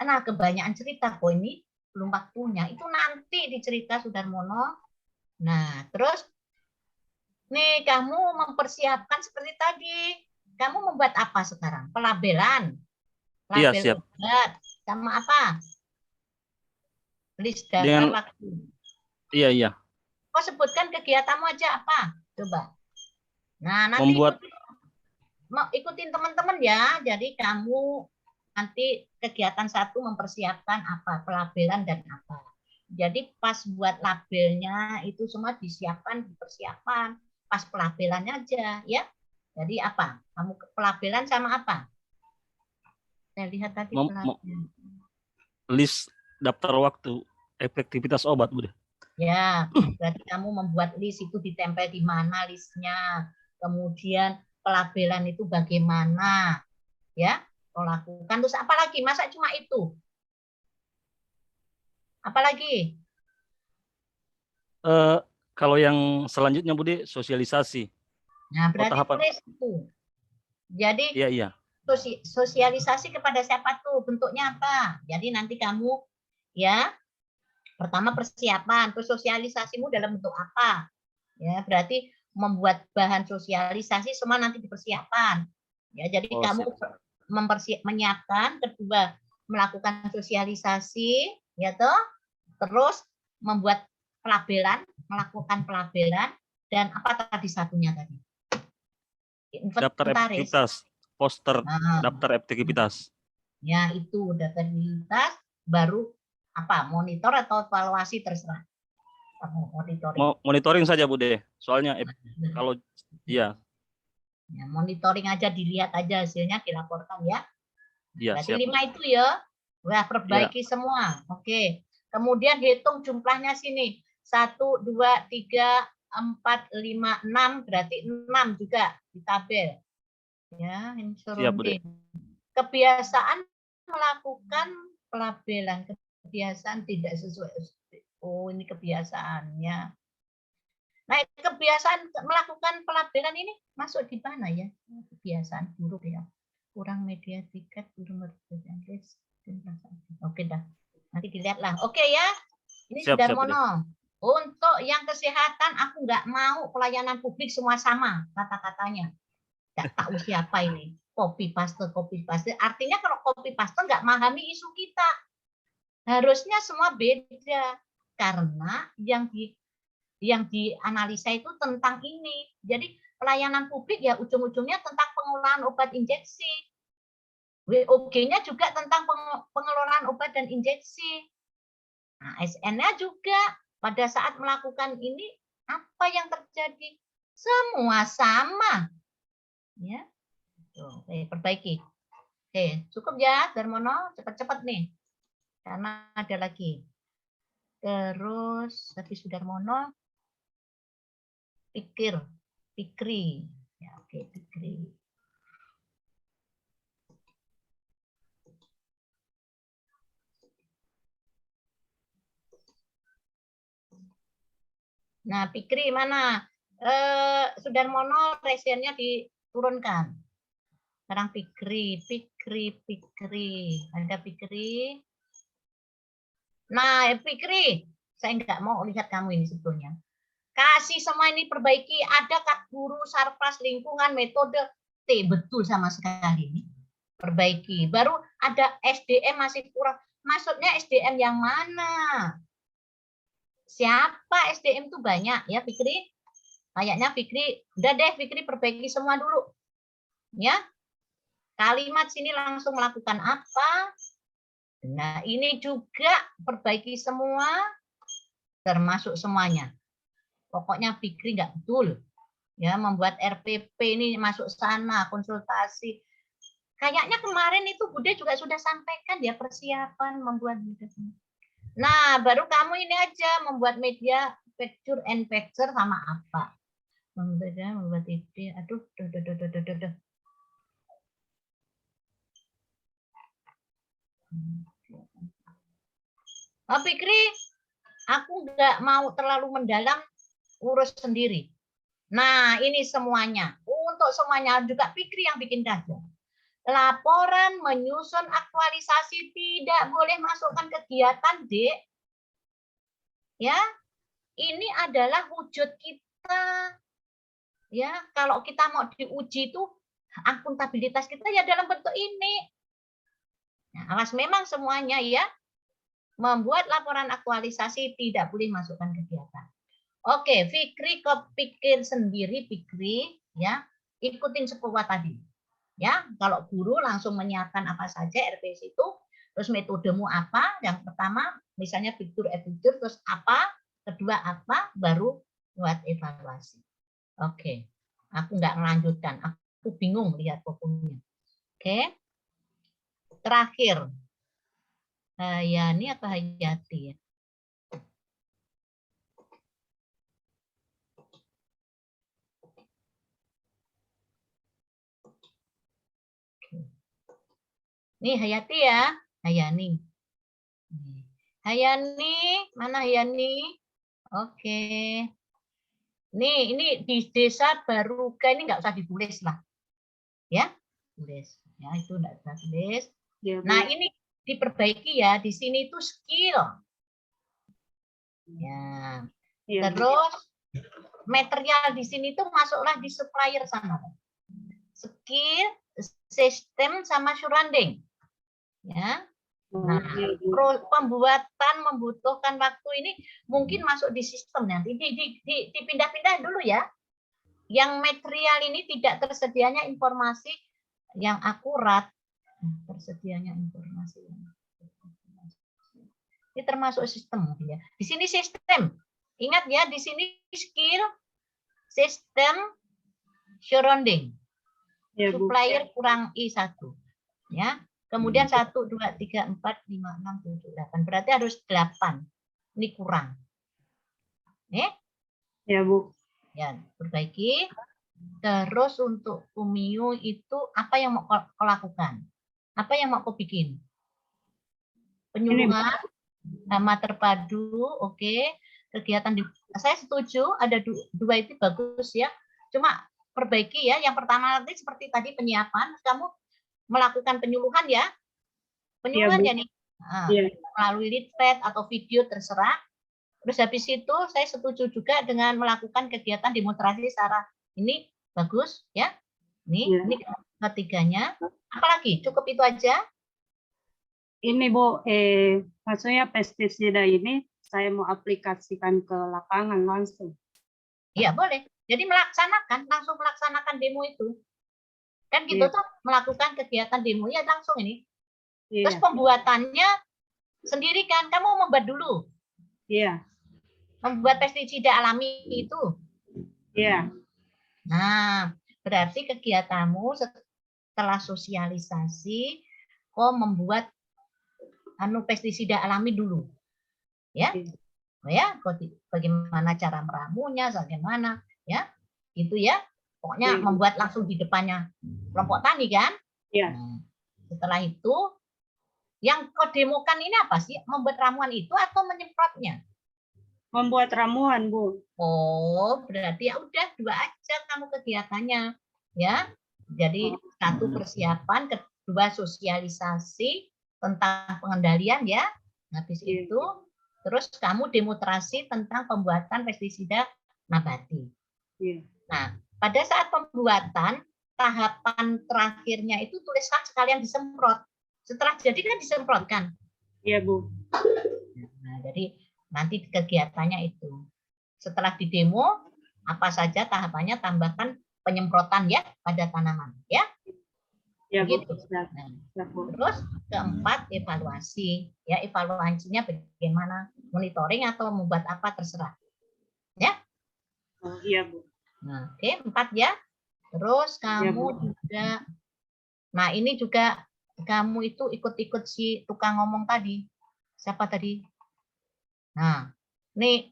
Nah, kebanyakan cerita kok ini belum waktunya. Itu nanti dicerita Sudarmono. Nah, terus nih kamu mempersiapkan seperti tadi. Kamu membuat apa sekarang? Pelabelan. Iya, Label siap. obat. Sama apa? List daftar Dengan waktu. iya. Kau sebutkan kegiatanmu aja apa? Coba. Nah, nanti Membuat ikutin teman-teman ya. Jadi kamu nanti kegiatan 1 mempersiapkan apa? Pelabelan dan apa. Jadi pas buat labelnya itu semua disiapkan, dipersiapkan. Pas pelabelannya aja ya. Jadi apa? Kamu pelabelan sama apa? Saya lihat tadi mem- pelabelan. list daftar waktu efektivitas obat, Bude. Ya, berarti kamu membuat list itu ditempel di mana listnya. Kemudian pelabelan itu bagaimana. Ya, kau lakukan. Terus apa lagi? Masa cuma itu? Apalagi? Kalau yang selanjutnya, Bude, sosialisasi. Nah, berarti tahapan. tulis itu. Jadi Iya. sosialisasi kepada siapa tuh? Bentuknya apa? Jadi nanti kamu ya pertama persiapan, terus sosialisasimu dalam bentuk apa? Ya, berarti membuat bahan sosialisasi semua nanti dipersiapkan. Ya, jadi kamu menyiapkan, kedua melakukan sosialisasi, ya toh, terus membuat pelabelan, melakukan pelabelan, dan apa tadi satunya tadi? Daftar aktivitas, poster, daftar aktivitas. Ya, itu daftar aktivitas, baru apa? Monitor atau evaluasi terserah. Monitoring saja, Bude. Soalnya kalau iya. Ya, monitoring aja, dilihat aja hasilnya, dilaporkan ya. Iya, berarti siap. 5 itu ya. Wah, perbaiki semua. Oke. Kemudian hitung jumlahnya sini. 1, 2, 3, 4, 5, 6, berarti 6 juga di tabel. Ya, ini surunding. Kebiasaan melakukan pelabelan, kebiasaan tidak sesuai. Oh, ini kebiasaannya. Nah, kebiasaan melakukan pelabelan ini masuk di mana ya? Kebiasaan buruk ya. Kurang media tiket, kurang Inggris. Oke dah. Nanti dilihatlah. Oke ya. Ini Sudarmono. Untuk yang kesehatan, aku nggak mau pelayanan publik semua sama kata-katanya. Nggak tahu siapa ini. Copy paste. Artinya kalau copy paste nggak memahami isu kita. Harusnya semua beda. Karena yang dianalisa itu tentang ini. Jadi pelayanan publik ya ujung-ujungnya tentang pengelolaan obat injeksi. WOG-nya juga tentang pengelolaan obat dan injeksi. Nah, SN-nya juga pada saat melakukan ini apa yang terjadi? Semua sama. Ya. Oke, perbaiki. Oke, cukup ya Darmono, cepat-cepat nih. Karena ada lagi. Terus tadi Sudarmono Fikri. Ya, oke, Fikri. Nah, Fikri mana? Sudarmono resennya diturunkan. Sekarang Fikri. Ada Fikri. Nah, Fikri, saya nggak mau lihat kamu ini sebetulnya. Kasih semua ini perbaiki. Ada Kak Guru, Sarpras, lingkungan, metode. Betul sama sekali ini. Perbaiki. Baru ada SDM masih kurang. Maksudnya SDM yang mana? Siapa SDM itu banyak ya Fikri? Kayaknya Fikri, udah deh Fikri perbaiki semua dulu. Ya. Kalimat sini langsung melakukan apa? Nah, ini juga perbaiki semua termasuk semuanya. Pokoknya Fikri nggak betul. Ya, membuat RPP ini masuk sana, konsultasi. Kayaknya kemarin itu Bude juga sudah sampaikan ya persiapan membuat. Nah, baru kamu ini aja membuat media picture and picture sama apa? Membuat ide. Aduh. Oh, Fikri, aku nggak mau terlalu mendalam, urus sendiri. Nah, ini semuanya. Untuk semuanya juga Fikri yang bikin daftar. laporan menyusun aktualisasi tidak boleh masukkan kegiatan, Dek. Ya, ini adalah wujud kita. Ya, kalau kita mau diuji itu akuntabilitas kita ya dalam bentuk ini. Nah, awas memang semuanya ya. Membuat laporan aktualisasi tidak boleh masukkan kegiatan. Oke, Fikri kepikir sendiri, Fikri, ya, ikutin sepuluh tadi. Ya, kalau guru langsung menyiapkan apa saja RPS itu, terus metodemu apa? Yang pertama, misalnya fitur, terus apa? Kedua apa? Baru buat evaluasi. Oke, aku nggak melanjutkan. Aku bingung lihat pokoknya. Oke, terakhir. Hayani atau Hayati ya? Nih Hayati ya, Hayani. Hayani, mana Hayani? Oke. Nih, ini di desa Baruga ini nggak usah ditulis lah. Ya, tulis. Ya, itu nggak usah tulis. Ya, nah, ini diperbaiki ya. Di sini itu skill. Ya. Terus material di sini tuh masuklah di supplier sama. Skill, sistem sama surrounding. Ya. Nah, pembuatan membutuhkan waktu ini mungkin masuk di sistem nanti dipindah-pindah dulu ya. Yang material ini tidak tersedianya informasi yang akurat. Tersedianya informasi. Ini termasuk sistem ya. Di sini sistem. Ingat ya, di sini skill, sistem, surrounding. Ya, supplier kurang I1. Ya. Kemudian 1, 2, 3, 4, 5, 6, 7, 8. Berarti harus 8. Ini kurang. Ya, Bu. Ya, perbaiki. Terus untuk Umiu itu apa yang mau kau lakukan? Apa yang mau kau bikin? Penyuluhan, nama terpadu, oke. Kegiatan saya setuju, ada dua itu bagus ya. Cuma perbaiki ya. Yang pertama nanti seperti tadi penyiapan, kamu melakukan penyuluhan ya. Penyuluhan ya nih. Melalui leaflet atau video terserah. Terus habis itu saya setuju juga dengan melakukan kegiatan demonstrasi secara ini bagus ya. Ini ketiganya. Apalagi? Cukup itu aja? Ini Bu, maksudnya pestisida ini saya mau aplikasikan ke lapangan langsung. Iya boleh. Jadi langsung melaksanakan demo itu. Kan gitu tuh melakukan kegiatan demo ya langsung ini. Terus pembuatannya sendiri kan, kamu membuat dulu. Iya. Membuat pestisida alami itu. Iya. Nah, berarti kegiatanmu setelah sosialisasi, kau membuat pestisida alami dulu. Ya. Ya, bagaimana cara meramunya, bagaimana ya. Gitu ya. Pokoknya membuat langsung di depannya kelompok tani kan? Iya. Nah, setelah itu yang kau demokan ini apa sih? Membuat ramuan itu atau menyemprotnya? Membuat ramuan, Bu. Oh, berarti ya udah dua aja kamu kegiatannya, ya. Jadi satu persiapan, kedua sosialisasi tentang pengendalian ya. Habis itu terus kamu demonstrasi tentang pembuatan pestisida nabati. Nah, pada saat pembuatan tahapan terakhirnya itu tuliskan sekalian disemprot. Setelah jadi kan disemprotkan. Iya, Bu. Nah, jadi nanti kegiatannya itu. Setelah di demo, apa saja tahapannya tambahkan penyemprotan ya pada tanaman ya. Ya, gitu. Nah, terus keempat evaluasi. Ya, evaluasinya bagaimana? Monitoring atau membuat apa terserah. Ya. Oh, iya, Bu. Nah, oke, 4 ya. Terus kamu juga nah, ini juga kamu itu ikut-ikut si tukang ngomong tadi. Siapa tadi? Nah, nih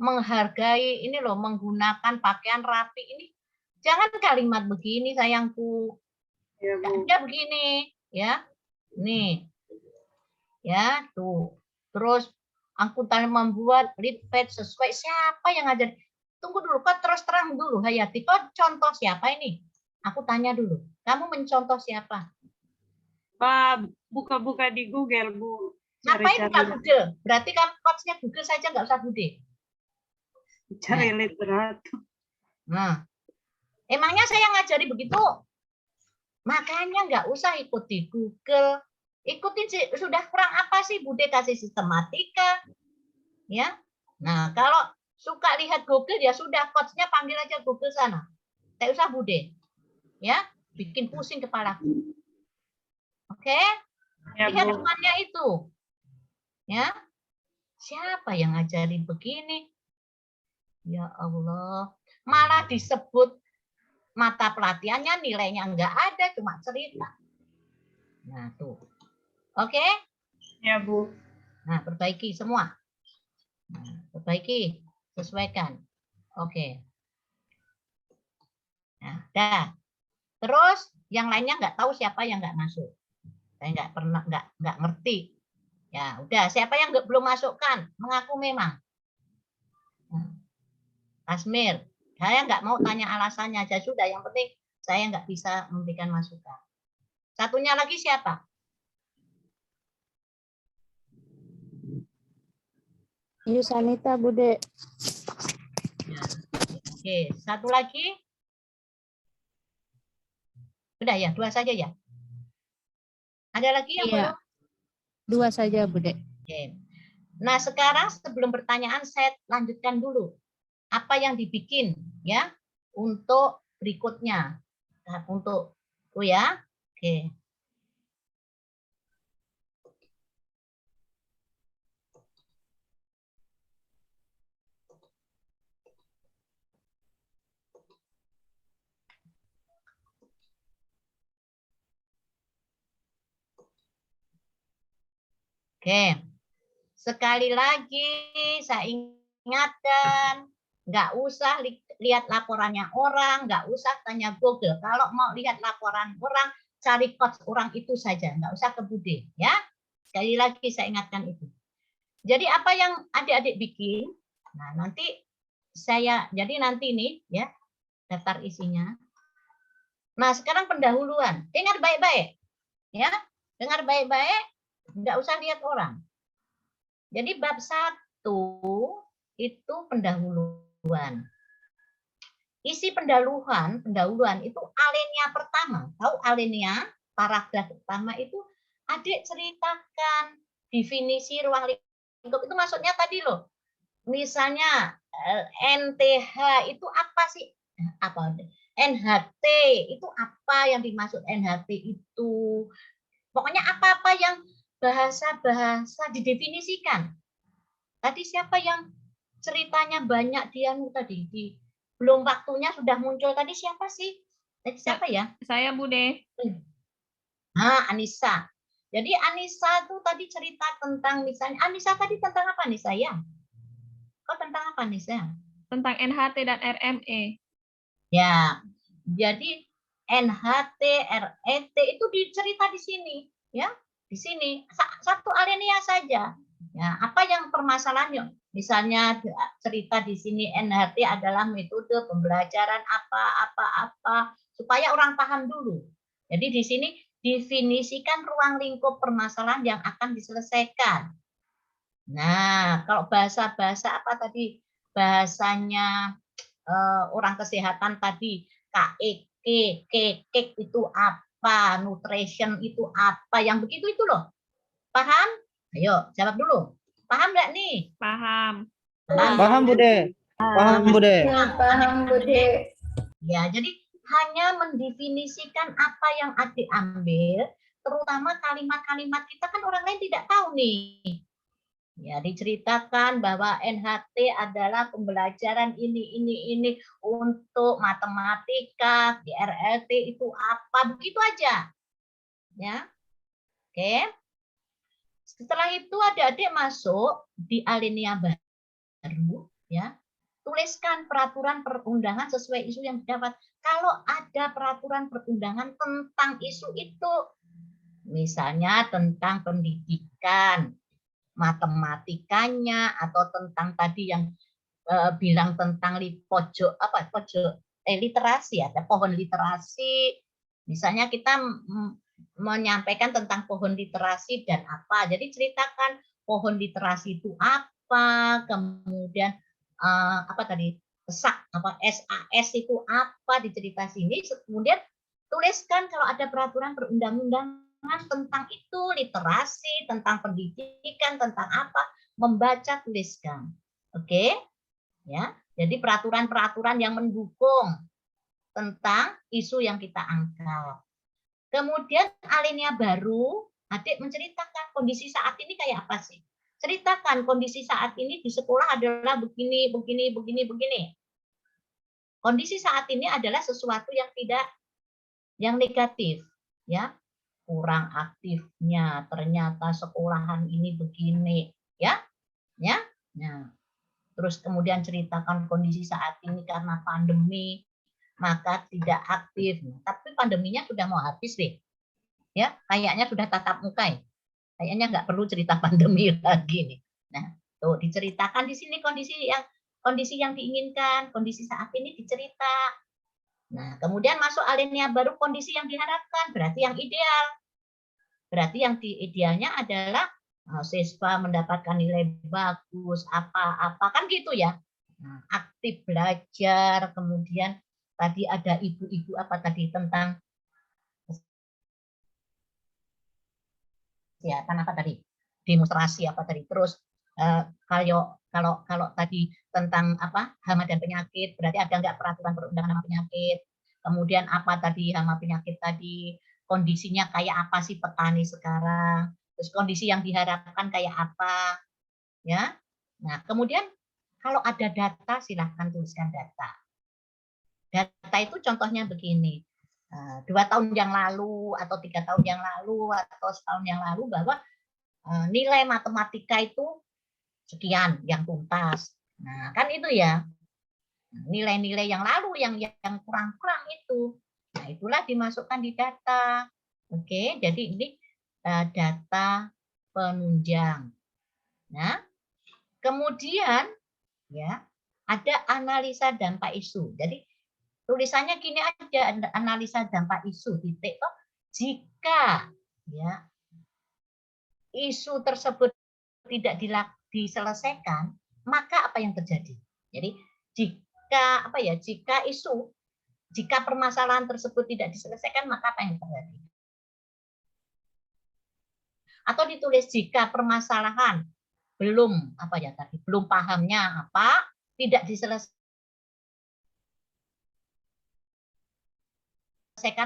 menghargai ini loh, menggunakan pakaian rapi ini. Jangan kalimat begini sayangku. Ya, begini ya. Nih. Ya, tuh. Terus angkutan membuat leaflet sesuai siapa yang ngajar? Tunggu dulu, kok terus terang dulu Hayati. Kok contoh siapa ini? Aku tanya dulu. Kamu mencontoh siapa? Buka-buka di Google, Bu. Ngapain buka Google? Berarti kan coachnya Google saja, nggak usah Bude. Cari literatur. Nah, emangnya saya ngajari begitu? Makanya nggak usah ikuti Google. Ikutin sudah kurang apa sih Bude kasih sistematika, ya. Nah, kalau suka lihat Google ya sudah, coachnya panggil aja Google sana. Tidak usah Bude, ya. Bikin pusing kepala. Oke? Ya, Lihat Bu. temannya itu, ya. Siapa yang ngajarin begini? Ya Allah, malah disebut mata pelatihannya nilainya nggak ada, cuma cerita. Nah, tuh. Oke? Ya, Bu. Nah, perbaiki semua. Nah, perbaiki, sesuaikan. Oke. Nah, dah. Terus yang lainnya nggak tahu siapa yang nggak masuk. Saya nggak pernah nggak ngerti. Ya, udah. Siapa yang belum masukkan? Mengaku memang. Asmir, saya nggak mau tanya alasannya aja sudah. Yang penting saya nggak bisa memberikan masukan. Satunya lagi siapa? Yusanita, Bude. Ya. Oke, satu lagi. Udah ya, 2 saja ya. Ada lagi yang belum? 2 saja, Bude. Oke. Nah, sekarang sebelum pertanyaan saya lanjutkan dulu. Apa yang dibikin ya untuk berikutnya. Nah, untuk ya. Oke. Oke. Sekali lagi saya ingatkan, nggak usah lihat laporannya orang, nggak usah tanya Google. Kalau mau lihat laporan orang, cari coach orang itu saja, nggak usah ke Bude, ya. Sekali lagi saya ingatkan itu. Jadi apa yang adik-adik bikin, nah nanti jadi nanti nih ya daftar isinya. Nah sekarang pendahuluan, dengar baik-baik, ya, dengar baik-baik, nggak usah lihat orang. Jadi bab 1 itu pendahuluan. Isi pendahuluan itu alinea pertama. Tahu alinea? Paragraf pertama itu adik ceritakan definisi ruang lingkup itu maksudnya tadi loh. Misalnya NTH itu apa sih? Apa? NHT itu apa yang dimaksud NHT itu? Pokoknya apa-apa yang bahasa-bahasa didefinisikan. Tadi siapa yang ceritanya banyak dia tadi belum waktunya sudah muncul tadi siapa sih? Tadi siapa ya? Saya Bude. Nah, Anissa. Jadi Anissa tuh tadi cerita tentang misalnya Anissa tadi tentang apa Anissa ya? Kok tentang apa Anissa? Tentang NHT dan RME. Ya. Jadi NHT, RET itu dicerita di sini, ya. Di sini satu alinea saja. Ya, apa yang permasalahannya? Misalnya cerita di sini NHT adalah metode pembelajaran apa supaya orang paham dulu. Jadi di sini definisikan ruang lingkup permasalahan yang akan diselesaikan. Nah, kalau bahasa-bahasa apa tadi? Bahasanya orang kesehatan tadi KEK, KEK itu apa? Nutrition itu apa? Yang begitu itu loh. Paham? Ayo, jawab dulu. Paham nggak nih? Paham. Paham, Bude. Paham, Bude. Paham, Bude. Ya, jadi hanya mendefinisikan apa yang adik ambil, terutama kalimat-kalimat kita kan orang lain tidak tahu nih. Ya, diceritakan bahwa NHT adalah pembelajaran ini untuk matematika, di RLT itu apa, begitu aja. Ya. Oke. Setelah itu adik-adik masuk di alinea baru, ya. Tuliskan peraturan perundangan sesuai isu yang didapat. Kalau ada peraturan perundangan tentang isu itu, misalnya tentang pendidikan, matematikanya, atau tentang tadi yang bilang tentang literasi, ada pohon literasi, Misalnya kita menyampaikan tentang pohon literasi dan apa. Jadi ceritakan pohon literasi itu apa, kemudian apa tadi SAS itu apa di cerita sini. Kemudian tuliskan kalau ada peraturan perundang-undangan tentang itu, literasi, tentang pendidikan, tentang apa, membaca, tuliskan. Oke? Ya. Jadi peraturan-peraturan yang mendukung tentang isu yang kita angkat. Kemudian alinea baru, adik menceritakan kondisi saat ini kayak apa sih? Ceritakan kondisi saat ini di sekolah adalah begini, begini, begini, begini. Kondisi saat ini adalah sesuatu yang negatif, ya, kurang aktifnya, ternyata sekolahan ini begini, ya, Nah, terus kemudian ceritakan kondisi saat ini karena pandemi, maka tidak aktif. Tapi pandeminya sudah mau habis deh, ya, kayaknya sudah tatap muka, ya. Kayaknya nggak perlu cerita pandemi lagi nih. Nah, tuh diceritakan di sini kondisi yang diinginkan, kondisi saat ini dicerita. Nah, kemudian masuk alinea baru, kondisi yang diharapkan, berarti yang ideal. Berarti yang idealnya adalah siswa mendapatkan nilai bagus, apa-apa, kan gitu ya. Nah, aktif belajar, kemudian tadi ada ibu-ibu apa tadi tentang kesehatan apa tadi, demonstrasi apa tadi, terus kalau tadi tentang apa hama dan penyakit, berarti ada nggak peraturan perundangan hama penyakit, kemudian apa tadi hama penyakit tadi, kondisinya kayak apa sih petani sekarang, terus kondisi yang diharapkan kayak apa, ya. Nah, kemudian kalau ada data silahkan tuliskan data. Data itu contohnya begini, 2 tahun yang lalu atau 3 tahun yang lalu atau setahun yang lalu bahwa nilai matematika itu sekian yang tuntas. Nah, kan itu ya. Nilai-nilai yang lalu yang kurang-kurang itu. Nah, itulah dimasukkan di data. Oke, jadi ini data penunjang. Nah, kemudian ya, ada analisa dampak isu. Jadi tulisannya gini aja, analisa dampak isu titik toh, jika ya isu tersebut tidak diselesaikan, maka apa yang terjadi? Jadi jika permasalahan tersebut tidak diselesaikan, maka apa yang terjadi? Atau ditulis jika permasalahan belum pahamnya apa, tidak diselesaikan,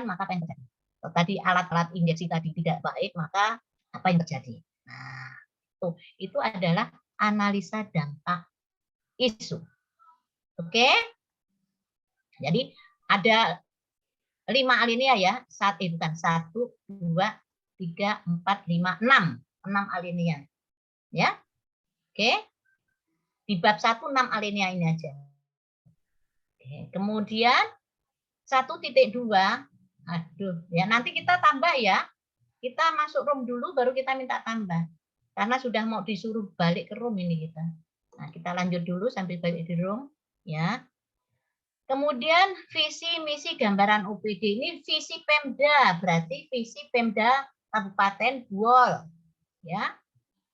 maka apa yang terjadi? Tadi alat-alat injeksi tadi tidak baik, maka apa yang terjadi? Nah, itu adalah analisa dampak isu. Oke? Jadi ada 5 alinea ya. 1, 2, 3, 4, 5, 6 alinea. Ya. Oke. Di bab 1 6 alinea ini aja. Oke. Kemudian 1.2, aduh, ya nanti kita tambah ya. Kita masuk room dulu baru kita minta tambah. Karena sudah mau disuruh balik ke room ini kita. Nah, kita lanjut dulu sambil balik di room ya. Kemudian visi misi gambaran OPD ini visi Pemda, berarti visi Pemda Kabupaten Buol ya.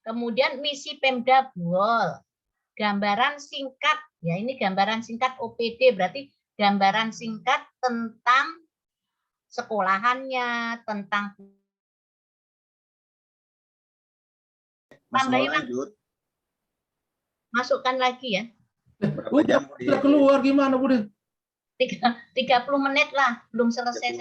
Kemudian misi Pemda Buol. Gambaran singkat ya, ini gambaran singkat OPD, berarti gambaran singkat tentang sekolahannya, tentang tambahin lanjut. Masukkan lagi ya. Udah keluar gimana, Bude? 30 menit lah, belum selesai.